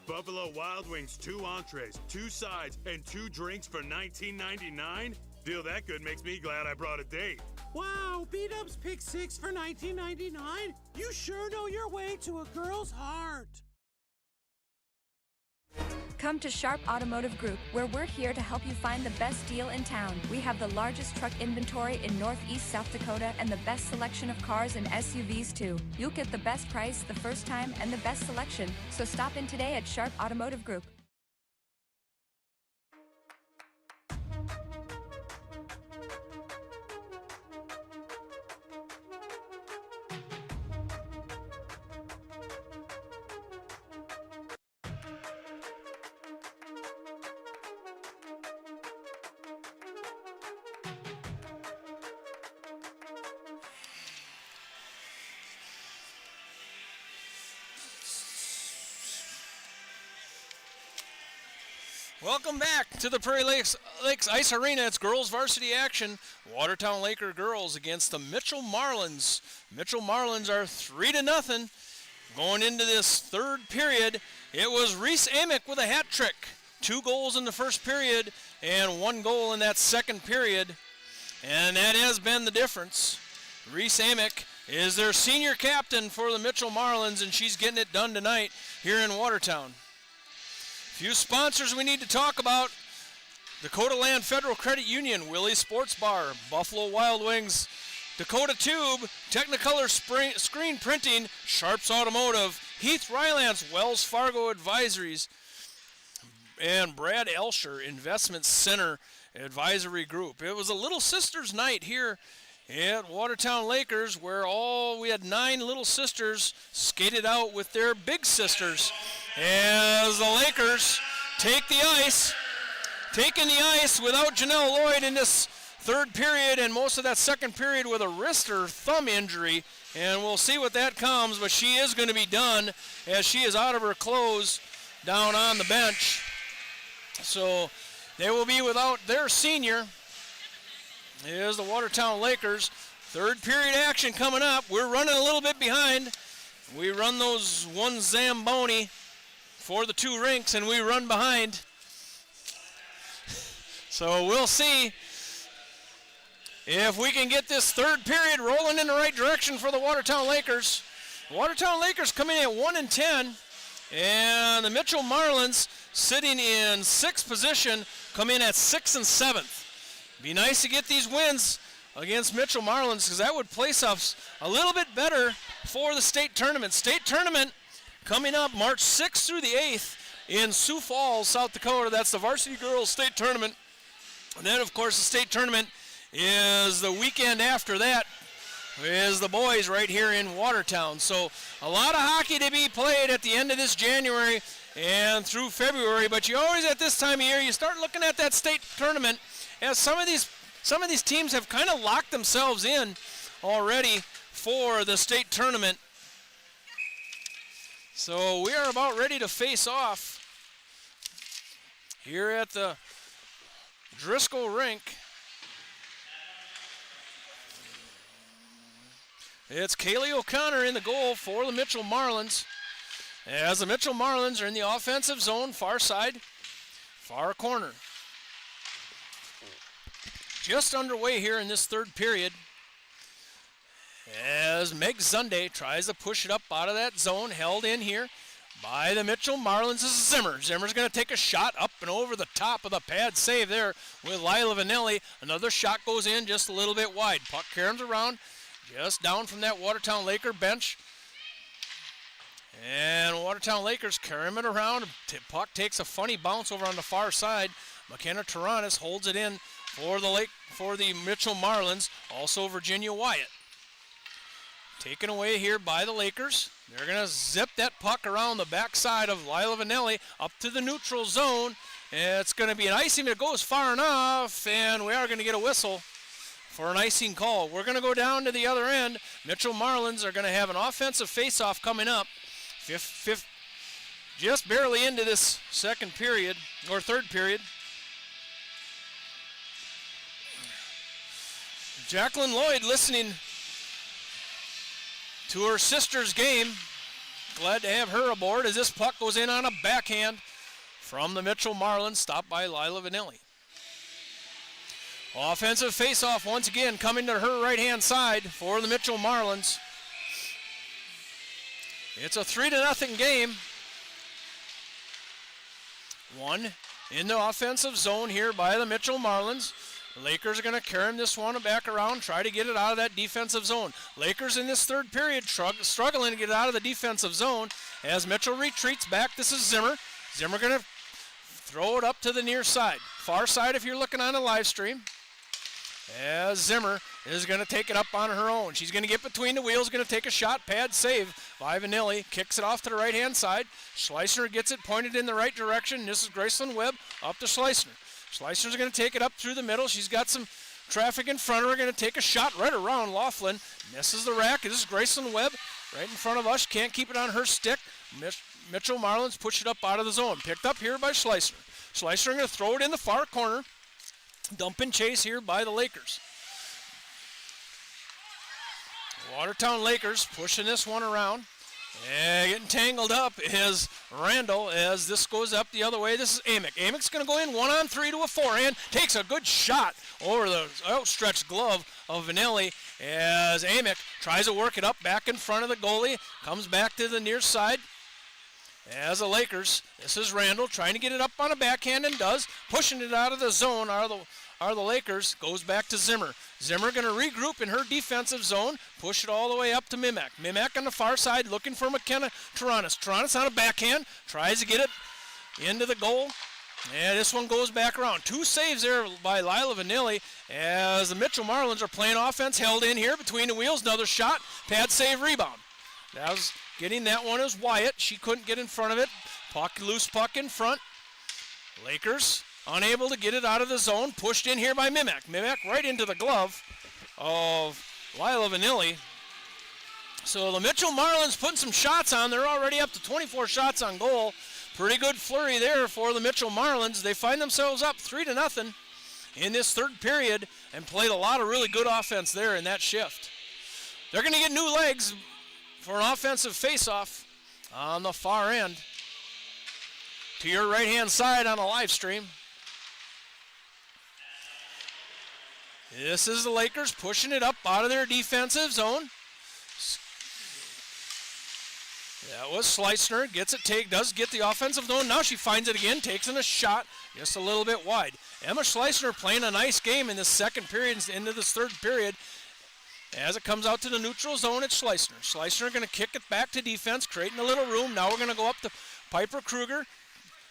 Buffalo Wild Wings 2 entrees, 2 sides, and 2 drinks for $19.99? Deal that good makes me glad I brought a date. Wow, B-Dubs Pick 6 for $19.99? You sure know your way to a girl's heart. Come to Sharp Automotive Group, where we're here to help you find the best deal in town. We have the largest truck inventory in Northeast South Dakota and the best selection of cars and SUVs too. You'll get the best price the first time and the best selection, so stop in today at Sharp Automotive Group. Welcome back to the Prairie Lakes Ice Arena. It's girls varsity action. Watertown Laker girls against the Mitchell Marlins. Mitchell Marlins are 3-0 going into this third period. It was Reese Amick with a hat trick. 2 goals in the first period and 1 goal in that second period. And that has been the difference. Reese Amick is their senior captain for the Mitchell Marlins, and she's getting it done tonight here in Watertown. Few sponsors we need to talk about. Dakota Land Federal Credit Union, Willie's Sports Bar, Buffalo Wild Wings, Dakota Tube, Technicolor Screen Printing, Sharps Automotive, Heath Rylance, Wells Fargo Advisories, and Brad Elsher, Investment Center Advisory Group. It was a Little Sisters night here at Watertown Lakers, where we had 9 little sisters skated out with their big sisters. As the Lakers taking the ice without Janelle Lloyd in this third period, and most of that second period with a wrist or thumb injury. And we'll see what that comes, but she is going to be done as she is out of her clothes down on the bench. So they will be without their senior. Here's the Watertown Lakers. Third period action coming up. We're running a little bit behind. We run those one Zamboni for the 2 rinks, and we run behind. So we'll see if we can get this third period rolling in the right direction for the Watertown Lakers. Watertown Lakers coming in at 1-10, and the Mitchell Marlins sitting in 6th position, come in at 6th and 7th. Be nice to get these wins against Mitchell Marlins, because that would place us a little bit better for the state tournament. State tournament coming up March 6th through the 8th in Sioux Falls, South Dakota. That's the varsity girls state tournament. And then, of course, the state tournament is the weekend after that, is the boys right here in Watertown. So a lot of hockey to be played at the end of this January and through February. But you always, at this time of year, you start looking at that state tournament, as some of these teams have kind of locked themselves in already for the state tournament. So we are about ready to face off here at the Driscoll Rink. It's Kaylee O'Connor in the goal for the Mitchell Marlins, as the Mitchell Marlins are in the offensive zone, far side, far corner. Just underway here in this third period, as Meg Zunde tries to push it up out of that zone, held in here by the Mitchell Marlins. This is Zimmer. Zimmer's going to take a shot up and over the top of the pad save there with Lila Vanelli. Another shot goes in just a little bit wide. Puck caroms around just down from that Watertown Laker bench. And Watertown Lakers carry it around. Puck takes a funny bounce over on the far side. McKenna Taranis holds it in for the Mitchell Marlins. Also Virginia Wyatt. Taken away here by the Lakers. They're going to zip that puck around the backside of Lila Vanelli up to the neutral zone. It's going to be an icing that goes far enough, and we are going to get a whistle for an icing call. We're going to go down to the other end. Mitchell Marlins are going to have an offensive face-off coming up. Just barely into this second period, or third period. Jacqueline Lloyd listening to her sister's game. Glad to have her aboard as this puck goes in on a backhand from the Mitchell Marlins, stopped by Lila Vanelli. Offensive faceoff once again coming to her right-hand side for the Mitchell Marlins. It's a 3-0 game. One in the offensive zone here by the Mitchell Marlins. The Lakers are going to carry this one back around, try to get it out of that defensive zone. Lakers in this third period struggling to get it out of the defensive zone as Mitchell retreats back. This is Zimmer. Zimmer going to throw it up to the near side. Far side if you're looking on a live stream. As Zimmer is going to take it up on her own. She's going to get between the wheels, going to take a shot, pad save by Vanilli. Kicks it off to the right-hand side. Schleissner gets it pointed in the right direction. This is Graceland Webb up to Schleissner. Schleissner's going to take it up through the middle. She's got some traffic in front of her. Going to take a shot right around Laughlin. Misses the rack. This is Graceland Webb right in front of us. Can't keep it on her stick. Mitchell Marlins push it up out of the zone. Picked up here by Schleissner. Schleissner going to throw it in the far corner. Dump and chase here by the Lakers. Watertown Lakers pushing this one around. And getting tangled up is Randall as this goes up the other way. This is Amick. Amick's going to go in 1-on-3 to a forehand. Takes a good shot over the outstretched glove of Vanelli as Amick tries to work it up back in front of the goalie. Comes back to the near side. As the Lakers, this is Randall trying to get it up on a backhand and does. Pushing it out of the zone are the Lakers. Goes back to Zimmer. Zimmer going to regroup in her defensive zone. Push it all the way up to Mimak. Mimak on the far side looking for McKenna Taranis. Taranis on a backhand. Tries to get it into the goal And this one goes back around. 2 saves there by Lila Vanilli as the Mitchell Marlins are playing offense. Held in here between the wheels. Another shot. Pad save rebound. That was getting that one as Wyatt. She couldn't get in front of it. Loose puck in front. Lakers unable to get it out of the zone. Pushed in here by Mimek. Mimek right into the glove of Lila Vanilli. So the Mitchell Marlins putting some shots on. They're already up to 24 shots on goal. Pretty good flurry there for the Mitchell Marlins. They find themselves up 3-0 in this third period and played a lot of really good offense there in that shift. They're going to get new legs for an offensive faceoff on the far end. To your right-hand side on a live stream. This is the Lakers pushing it up out of their defensive zone. That was Schleissner, gets it, does get the offensive zone. Now she finds it again, takes in a shot, just a little bit wide. Emma Schleissner playing a nice game in this second period, into this third period. As it comes out to the neutral zone, it's Schleissner. Schleissner going to kick it back to defense, creating a little room. Now we're going to go up to Piper Kruger.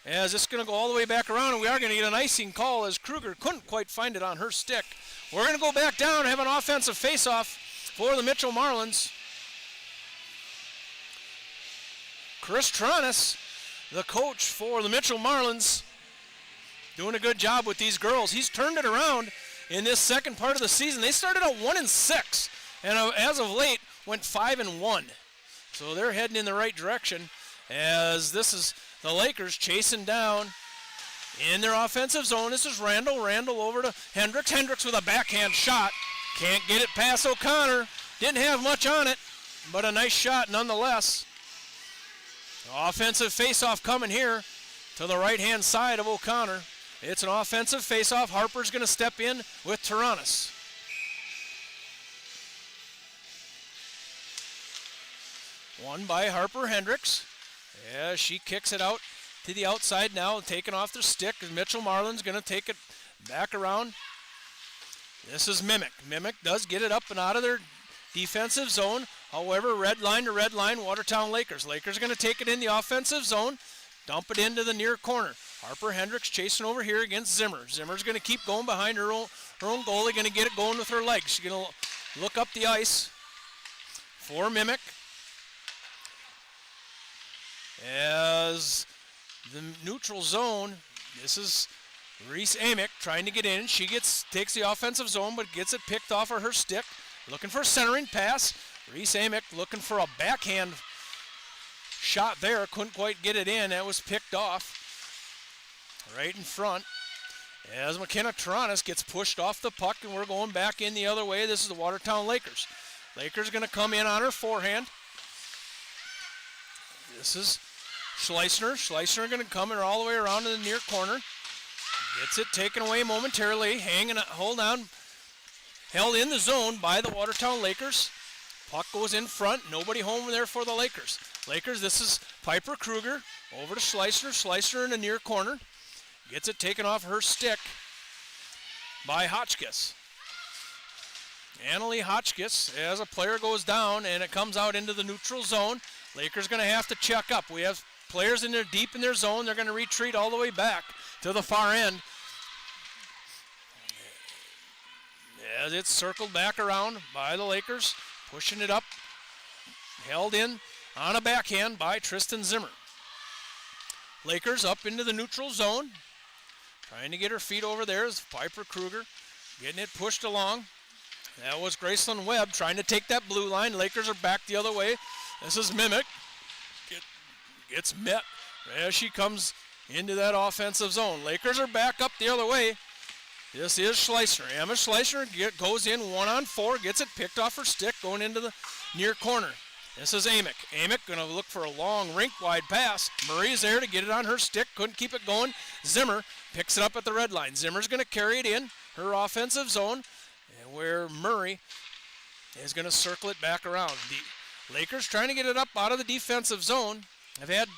As it's going to go all the way back around, and we are going to get an icing call as Kruger couldn't quite find it on her stick. We're going to go back down and have an offensive faceoff for the Mitchell Marlins. Chris Tronis, the coach for the Mitchell Marlins, doing a good job with these girls. He's turned it around in this second part of the season. They started out 1-6, and as of late went 5-1. So they're heading in the right direction as this is the Lakers chasing down in their offensive zone. This is Randall. Randall over to Hendricks. Hendricks with a backhand shot. Can't get it past O'Connor. Didn't have much on it, but a nice shot nonetheless. Offensive faceoff coming here to the right-hand side of O'Connor. It's an offensive faceoff. Harper's going to step in with Taranis. One by Harper Hendricks. Yeah, she kicks it out to the outside now, taking off their stick. Mitchell Marlins going to take it back around. This is Mimek. Mimek does get it up and out of their defensive zone. However, red line to red line, Watertown Lakers. Lakers going to take it in the offensive zone, dump it into the near corner. Harper Hendricks chasing over here against Zimmer. Zimmer's going to keep going behind her own goalie, going to get it going with her legs. She's going to look up the ice for Mimek. As the neutral zone, this is Reese Amick trying to get in. She takes the offensive zone, but gets it picked off of her stick. Looking for a centering pass. Reese Amick looking for a backhand shot there. Couldn't quite get it in. That was picked off right in front. As McKenna Taranis gets pushed off the puck, and we're going back in the other way. This is the Watertown Lakers. Lakers going to come in on her forehand. This is Schleissner. Schleissner going to come in all the way around to the near corner. Gets it taken away momentarily. Hold on. Held in the zone by the Watertown Lakers. Puck goes in front. Nobody home there for the Lakers. Lakers, this is Piper Kruger. Over to Schleissner. Schleissner in the near corner. Gets it taken off her stick by Hotchkiss. Annalie Hotchkiss as a player goes down and it comes out into the neutral zone. Lakers going to have to check up. We have players in there deep in their zone. They're going to retreat all the way back to the far end. As it's circled back around by the Lakers, pushing it up, held in on a backhand by Tristan Zimmer. Lakers up into the neutral zone, trying to get her feet over there is Piper Kruger, getting it pushed along. That was Graceland Webb trying to take that blue line. Lakers are back the other way. This is Mimek. Gets met as she comes into that offensive zone. Lakers are back up the other way. This is Schleissner. Emma Schleissner goes in 1-on-4, gets it picked off her stick, going into the near corner. This is Amick. Amick going to look for a long rink-wide pass. Murray's there to get it on her stick, couldn't keep it going. Zimmer picks it up at the red line. Zimmer's going to carry it in her offensive zone, and where Murray is going to circle it back around. The Lakers trying to get it up out of the defensive zone. Have had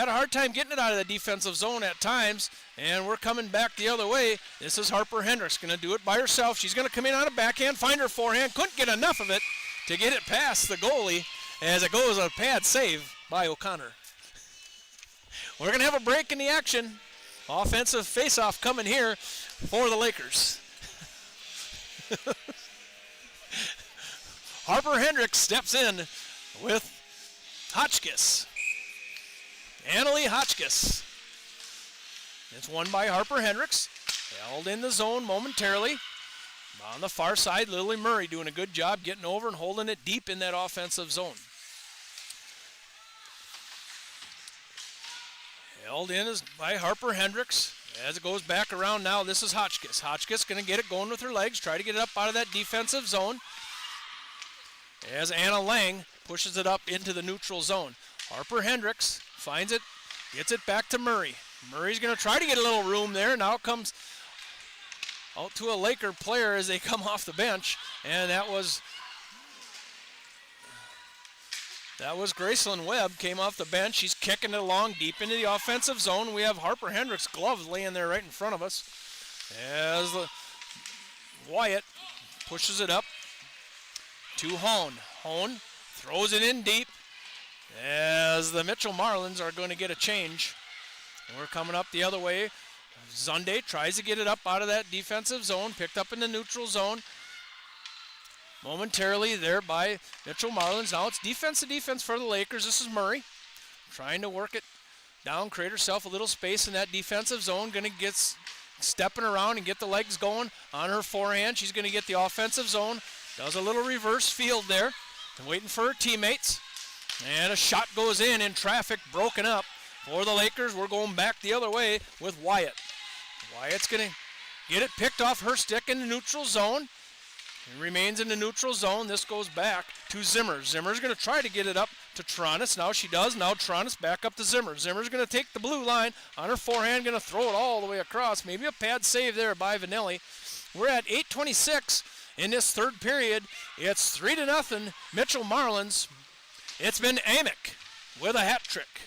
a hard time getting it out of the defensive zone at times, and we're coming back the other way. This is Harper Hendricks going to do it by herself. She's going to come in on a backhand, find her forehand, couldn't get enough of it to get it past the goalie as it goes a pad save by O'Connor. We're going to have a break in the action Offensive face-off coming here for the Lakers. Harper Hendricks steps in with Hotchkiss. Annalie Hotchkiss. It's won by Harper Hendricks. Held in the zone momentarily. On the far side, Lily Murray doing a good job getting over and holding it deep in that offensive zone. Held in by Harper Hendricks. As it goes back around now, this is Hotchkiss. Hotchkiss going to get it going with her legs, try to get it up out of that defensive zone. As Anna Lang pushes it up into the neutral zone. Harper Hendricks finds it, gets it back to Murray. Murray's going to try to get a little room there. Now it comes out to a Laker player as they come off the bench, and that was Gracelyn Webb came off the bench. She's kicking it along deep into the offensive zone. We have Harper Hendricks' gloves laying there right in front of us as Wyatt pushes it up to Hone. Hone throws it in deep as the Mitchell Marlins are going to get a change. We're coming up the other way. Zunde tries to get it up out of that defensive zone, picked up in the neutral zone. Momentarily there by Mitchell Marlins. Now it's defense to defense for the Lakers. This is Murray trying to work it down, create herself a little space in that defensive zone. Going to get stepping around and get the legs going on her forehand. She's going to get the offensive zone. Does a little reverse field there. And waiting for her teammates. And a shot goes in traffic, broken up for the Lakers. We're going back the other way with Wyatt. Wyatt's going to get it picked off her stick in the neutral zone. It remains in the neutral zone. This goes back to Zimmer. Zimmer's going to try to get it up to Tronis. Now she does. Now Tronis back up to Zimmer. Zimmer's going to take the blue line on her forehand, going to throw it all the way across. Maybe a pad save there by Vanelli. We're at 8:26 in this third period. It's 3-0 Mitchell Marlins. It's been Amick with a hat trick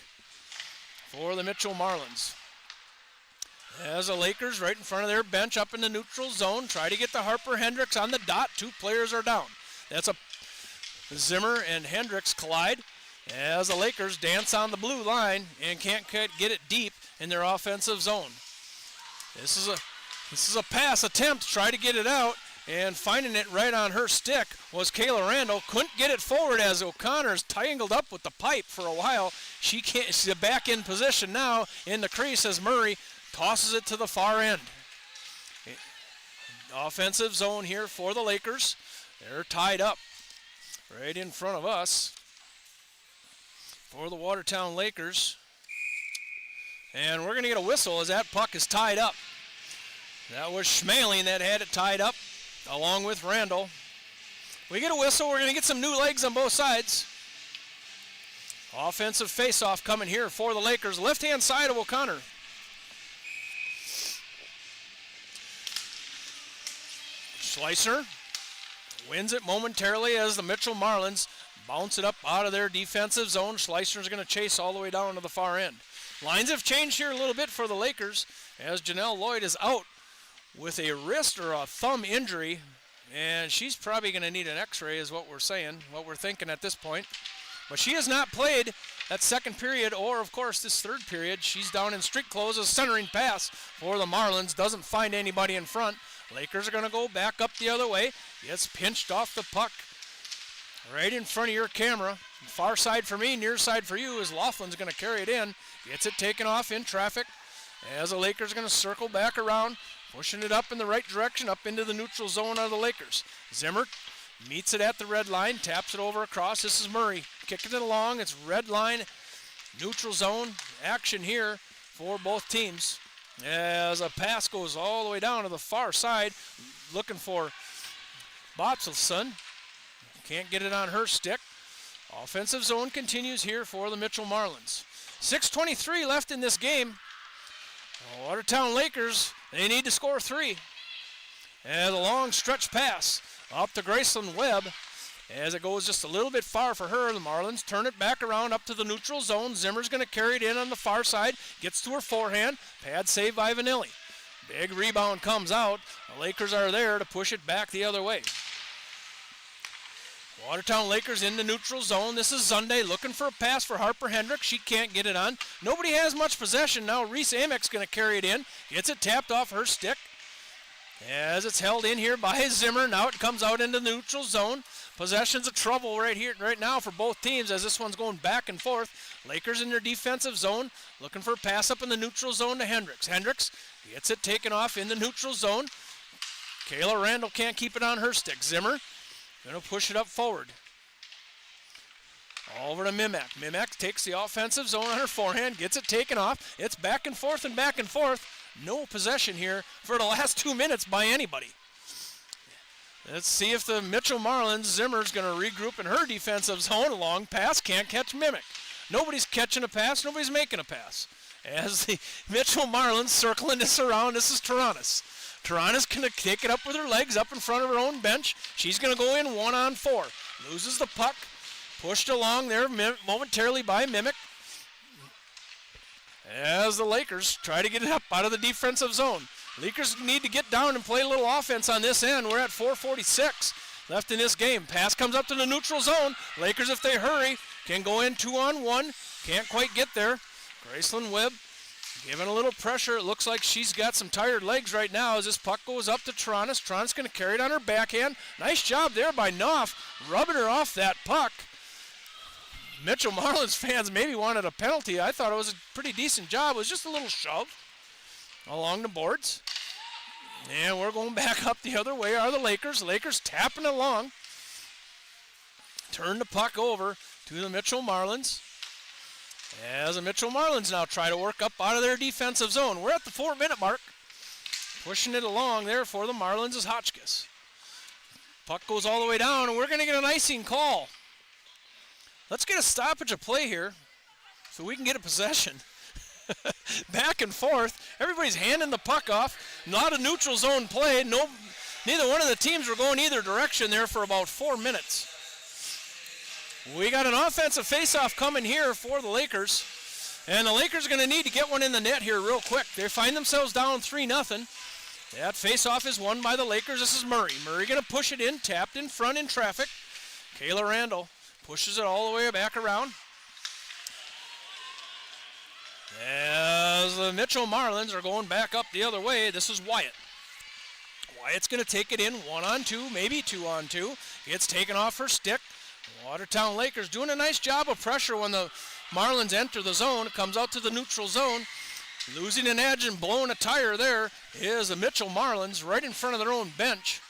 for the Mitchell Marlins. As the Lakers right in front of their bench up in the neutral zone try to get the Harper Hendricks on the dot. Two players are down. That's a Zimmer and Hendricks collide as the Lakers dance on the blue line and can't get it deep in their offensive zone. This is a pass attempt to try to get it out, and finding it right on her stick was Kayla Randall. Couldn't get it forward as O'Connor's tangled up with the pipe for a while. She's back in position now in the crease as Murray tosses it to the far end. Offensive zone here for the Lakers. They're tied up right in front of us for the Watertown Lakers. And we're going to get a whistle as that puck is tied up. That was Schmaling that had it tied up along with Randall. We get a whistle. We're going to get some new legs on both sides. Offensive face-off coming here for the Lakers. Left-hand side of O'Connor. Slicer wins it momentarily as the Mitchell Marlins bounce it up out of their defensive zone. Slicer's going to chase all the way down to the far end. Lines have changed here a little bit for the Lakers as Janelle Lloyd is out with a wrist or a thumb injury, and she's probably going to need an x-ray is what we're saying, what we're thinking at this point. But she has not played that second period or, of course, this third period. She's down in street clothes. A centering pass for the Marlins. Doesn't find anybody in front. Lakers are going to go back up the other way. Gets pinched off the puck right in front of your camera. Far side for me, near side for you as Laughlin's going to carry it in. Gets it taken off in traffic as the Lakers are going to circle back around, pushing it up in the right direction, up into the neutral zone of the Lakers. Zimmer meets it at the red line, taps it over across. This is Murray kicking it along. It's red line, neutral zone action here for both teams. As a pass goes all the way down to the far side, looking for Botselson. Can't get it on her stick. Offensive zone continues here for the Mitchell Marlins. 6:23 left in this game. Watertown Lakers, they need to score 3. And a long stretch pass up to Gracelyn Webb. As it goes just a little bit far for her, the Marlins turn it back around up to the neutral zone. Zimmer's going to carry it in on the far side. Gets to her forehand. Pad save by Vanilli. Big rebound comes out. The Lakers are there to push it back the other way. Watertown Lakers in the neutral zone. This is Zunday looking for a pass for Harper Hendricks. She can't get it on. Nobody has much possession. Now Reese Amick's going to carry it in. Gets it tapped off her stick. As it's held in here by Zimmer. Now it comes out into the neutral zone. Possession's a trouble right now for both teams as this one's going back and forth. Lakers in their defensive zone looking for a pass up in the neutral zone to Hendricks. Hendricks gets it taken off in the neutral zone. Kayla Randall can't keep it on her stick. Zimmer going to push it up forward. Over to Mimek. Mimek takes the offensive zone on her forehand, gets it taken off. It's back and forth and back and forth. No possession here for the last 2 minutes by anybody. Let's see if the Mitchell Marlins, Zimmer's going to regroup in her defensive zone. A long pass, can't catch Mimek. Nobody's catching a pass, nobody's making a pass. As the Mitchell Marlins circling this around, this is Taranis. Taranis going to take it up with her legs up in front of her own bench. She's going to go in 1-on-4. Loses the puck. Pushed along there momentarily by Mimek. As the Lakers try to get it up out of the defensive zone. Lakers need to get down and play a little offense on this end. We're at 4:46 left in this game. Pass comes up to the neutral zone. Lakers, if they hurry, can go in 2-on-1. Can't quite get there. Graceland Webb giving a little pressure. It looks like she's got some tired legs right now as this puck goes up to Taranis. Taranis going to carry it on her backhand. Nice job there by Knopf, rubbing her off that puck. Mitchell Marlins fans maybe wanted a penalty. I thought it was a pretty decent job. It was just a little shove along the boards. And we're going back up the other way are the Lakers. Lakers tapping along. Turn the puck over to the Mitchell Marlins. As the Mitchell Marlins now try to work up out of their defensive zone. We're at the 4-minute mark. Pushing it along there for the Marlins is Hotchkiss. Puck goes all the way down, and we're going to get an icing call. Let's get a stoppage of play here so we can get a possession. Back and forth. Everybody's handing the puck off. Not a neutral zone play. Neither one of the teams were going either direction there for about 4 minutes. We got an offensive faceoff coming here for the Lakers. And the Lakers are going to need to get one in the net here real quick. They find themselves down 3-0. That faceoff is won by the Lakers. This is Murray. Murray going to push it in, tapped in front in traffic. Kayla Randall pushes it all the way back around. As the Mitchell Marlins are going back up the other way, this is Wyatt. Wyatt's going to take it in 1-on-2, maybe 2-on-2. Gets taken off her stick. Watertown Lakers doing a nice job of pressure when the Marlins enter the zone. It comes out to the neutral zone. Losing an edge and blowing a tire there is the Mitchell Marlins right in front of their own bench.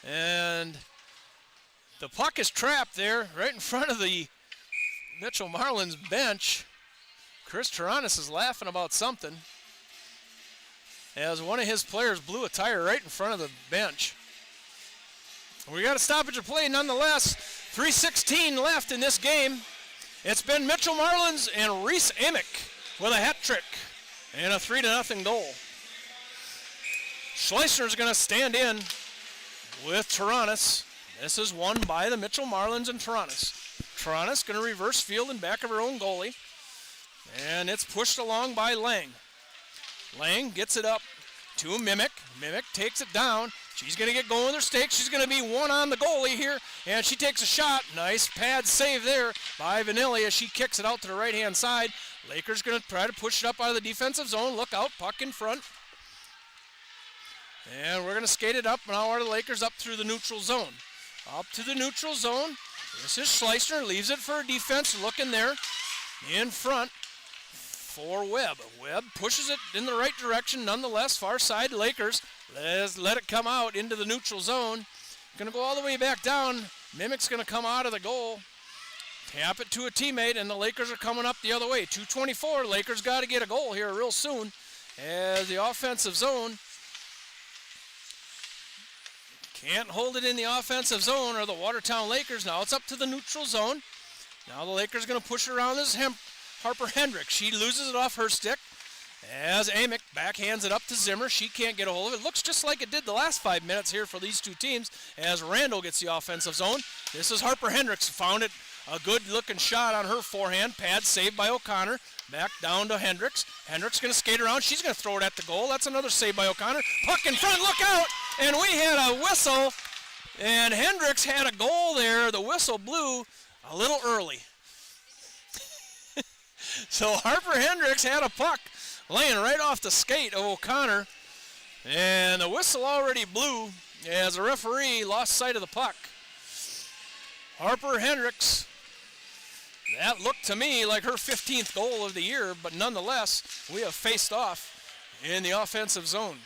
And the puck is trapped there right in front of the Mitchell Marlins bench. Chris Taranis is laughing about something as one of his players blew a tire right in front of the bench. We got a stoppage of play nonetheless. 3:16 left in this game. It's been Mitchell Marlins and Reese Amick with a hat trick and a 3-0 goal. Schleissner's going to stand in with Taranis. This is won by the Mitchell Marlins and Taranis. Taranis going to reverse field in back of her own goalie. And it's pushed along by Lang. Lang gets it up to Mimek. Mimek takes it down. She's going to get going with her stake. She's going to be one on the goalie here. And she takes a shot. Nice pad save there by Vanilli as she kicks it out to the right-hand side. Lakers going to try to push it up out of the defensive zone. Look out, puck in front. And we're going to skate it up. Now are the Lakers up through the neutral zone. Up to the neutral zone. This is Schleissner. Leaves it for defense. Looking there in front for Webb. Webb pushes it in the right direction. Nonetheless, far side Lakers. Let's let it come out into the neutral zone. Going to go all the way back down. Mimic's going to come out of the goal. Tap it to a teammate, and the Lakers are coming up the other way. 2:24. Lakers got to get a goal here real soon as the offensive zone can't hold it in the offensive zone or the Watertown Lakers. Now it's up to the neutral zone. Now the Lakers going to push it around. This is Harper Hendricks. She loses it off her stick as Amick backhands it up to Zimmer. She can't get a hold of it. Looks just like it did the last 5 minutes here for these two teams as Randall gets the offensive zone. This is Harper Hendricks. Found it. A good-looking shot on her forehand. Pad saved by O'Connor. Back down to Hendricks. Hendricks going to skate around. She's going to throw it at the goal. That's another save by O'Connor. Puck in front. Look out! And we had a whistle And Hendricks had a goal there. The whistle blew a little early. So Harper Hendricks had a puck laying right off the skate of O'Connor. And the whistle already blew as the referee lost sight of the puck. Harper Hendricks, that looked to me like her 15th goal of the year, but nonetheless, we have faced off in the offensive zone.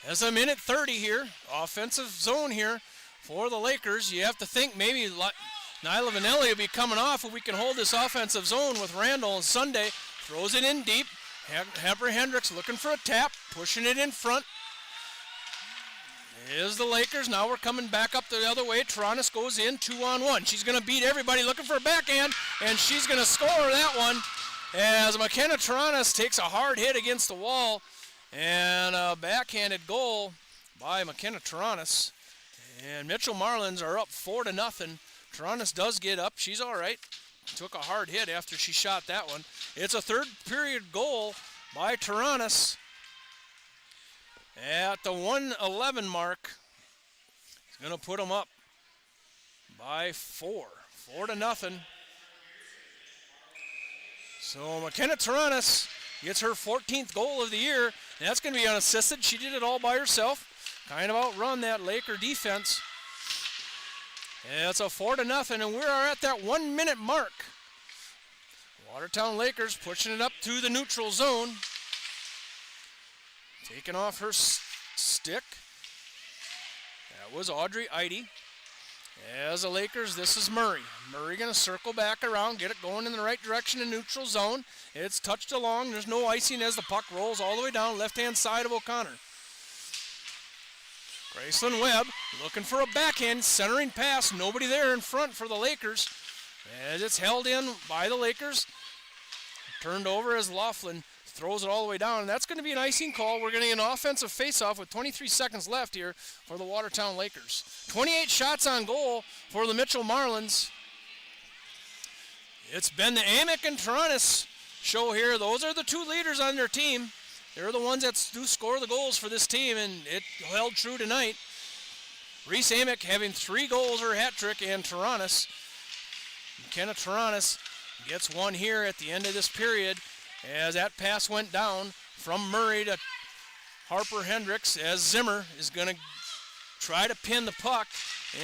As a minute 30 here, offensive zone here for the Lakers. You have to think maybe Nyla Vanelli will be coming off if we can hold this offensive zone with Randall and Sunday. Throws it in deep. Harper Hendricks looking for a tap, pushing it in front. Is the Lakers. Now we're coming back up the other way. Taranis goes in 2-on-1. She's going to beat everybody looking for a backhand, and she's going to score that one as McKenna Taranis takes a hard hit against the wall, and a backhanded goal by McKenna Taranis. And Mitchell Marlins are up 4-0. Taranis does get up. She's all right. Took a hard hit after she shot that one. It's a third period goal by Taranis. At the 1:11 mark, he's going to put them up by 4-0. So McKenna Taranis gets her 14th goal of the year, and that's going to be unassisted. She did it all by herself, kind of outrun that Laker defense. And it's a 4-0, and we are at that 1 minute mark. Watertown Lakers pushing it up to the neutral zone. Taking off her stick. That was Audrey Eide. As the Lakers, this is Murray. Murray going to circle back around, get it going in the right direction in neutral zone. It's touched along. There's no icing as the puck rolls all the way down left-hand side of O'Connor. Gracelyn Webb looking for a backhand, centering pass. Nobody there in front for the Lakers. As it's held in by the Lakers. Turned over as Laughlin throws it all the way down, and that's going to be an icing call. We're going to get an offensive faceoff with 23 seconds left here for the Watertown Lakers. 28 shots on goal for the Mitchell Marlins. It's been the Amick and Taranis show here. Those are the two leaders on their team. They're the ones that do score the goals for this team, and it held true tonight. Reese Amick having 3 goals, her hat trick, and Taranis. McKenna Taranis gets one here at the end of this period as that pass went down from Murray to Harper Hendricks as Zimmer is going to try to pin the puck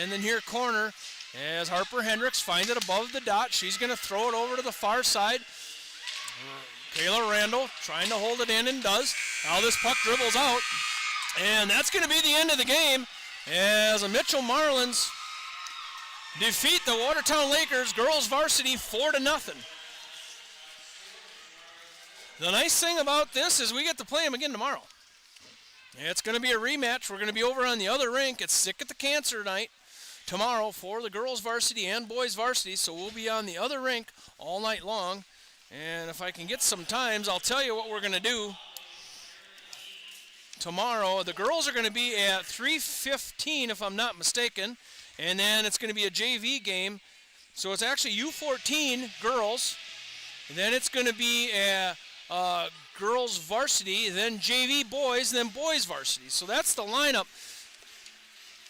in the near corner as Harper Hendricks finds it above the dot. She's going to throw it over to the far side. Kayla Randall trying to hold it in and does. Now this puck dribbles out, and that's going to be the end of the game as the Mitchell Marlins defeat the Watertown Lakers girls varsity 4-0. The nice thing about this is we get to play them again tomorrow. It's going to be a rematch. We're going to be over on the other rink. It's Stick at the Cancer night tomorrow for the girls varsity and boys varsity, so we'll be on the other rink all night long. And if I can get some times, I'll tell you what we're going to do tomorrow. The girls are going to be at 3:15 if I'm not mistaken, and then it's going to be a JV game. So it's actually U14 girls, and then it's going to be a girls varsity, then JV boys, and then boys varsity. So that's the lineup.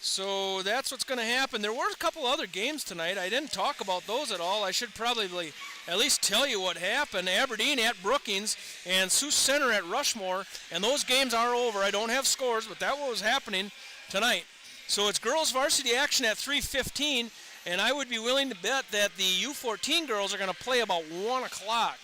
So that's what's going to happen. There were a couple other games tonight. I didn't talk about those at all. I should probably at least tell you what happened. Aberdeen at Brookings and Sioux Center at Rushmore, and those games are over. I don't have scores, but that was happening tonight. So it's girls varsity action at 3:15, and I would be willing to bet that the U14 girls are going to play about 1 o'clock.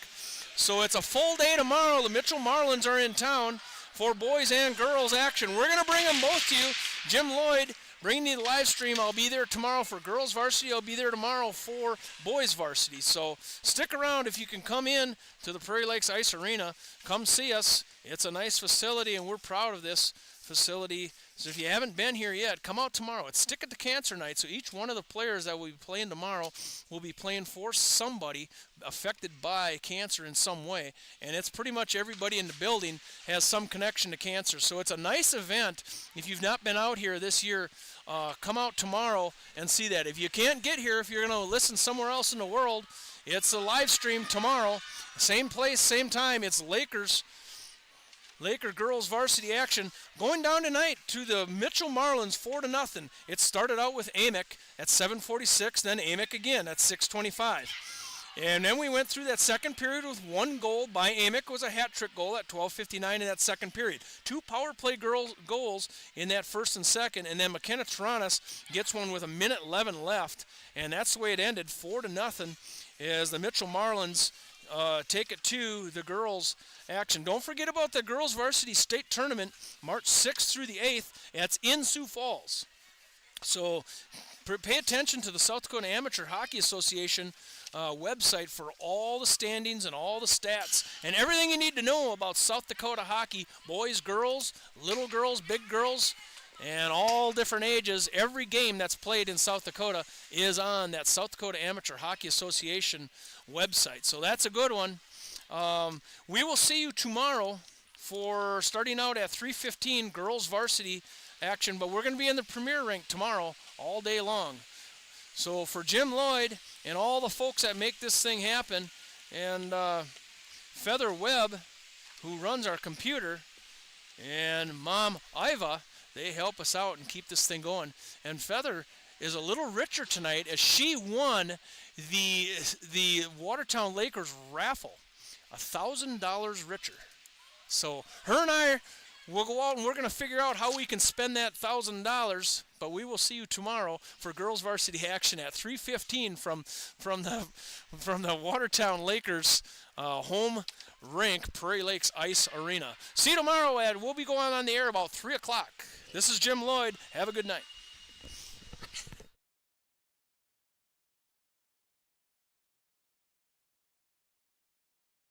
So it's a full day tomorrow. The Mitchell Marlins are in town for boys and girls action. We're going to bring them both to you. Jim Lloyd bringing you the live stream. I'll be there tomorrow for girls varsity. I'll be there tomorrow for boys varsity. So stick around if you can come in to the Prairie Lakes Ice Arena. Come see us. It's a nice facility, and we're proud of this facility. So if you haven't been here yet, come out tomorrow. It's Stick at the Cancer night, so each one of the players that will be playing tomorrow will be playing for somebody affected by cancer in some way, and it's pretty much everybody in the building has some connection to cancer. So it's a nice event. If you've not been out here this year, come out tomorrow and see that. If you can't get here, if you're going to listen somewhere else in the world, it's a live stream tomorrow. Same place, same time. It's Lakers Laker girls varsity action going down tonight to the Mitchell Marlins 4-0. It started out with Amick at 7:46, then Amick again at 6:25. And then we went through that second period with one goal by Amick. Was a hat trick goal at 12:59 in that second period. 2 power play goals in that first and second, and then McKenna Taranis gets one with 1:11 left, and that's the way it ended, 4-0, as the Mitchell Marlins take it to the girls action. Don't forget about the girls varsity state tournament, March 6th through the 8th. That's in Sioux Falls. So pay attention to the South Dakota Amateur Hockey Association website for all the standings and all the stats and everything you need to know about South Dakota hockey, boys, girls, little girls, big girls, and all different ages. Every game that's played in South Dakota is on that South Dakota Amateur Hockey Association website. So that's a good one. We will see you tomorrow for starting out at 3:15 girls varsity action, but we're going to be in the premier rink tomorrow all day long. So for Jim Lloyd and all the folks that make this thing happen, and Feather Webb, who runs our computer, and Mom Iva, they help us out and keep this thing going. And Feather is a little richer tonight as she won the Watertown Lakers raffle, $1,000 richer. So her and I will go out and we're going to figure out how we can spend that $1,000. But we will see you tomorrow for girls varsity action at 3:15 from the Watertown Lakers home rink, Prairie Lakes Ice Arena. See you tomorrow, Ed. We'll be going on the air about 3 o'clock. This is Jim Lloyd. Have a good night.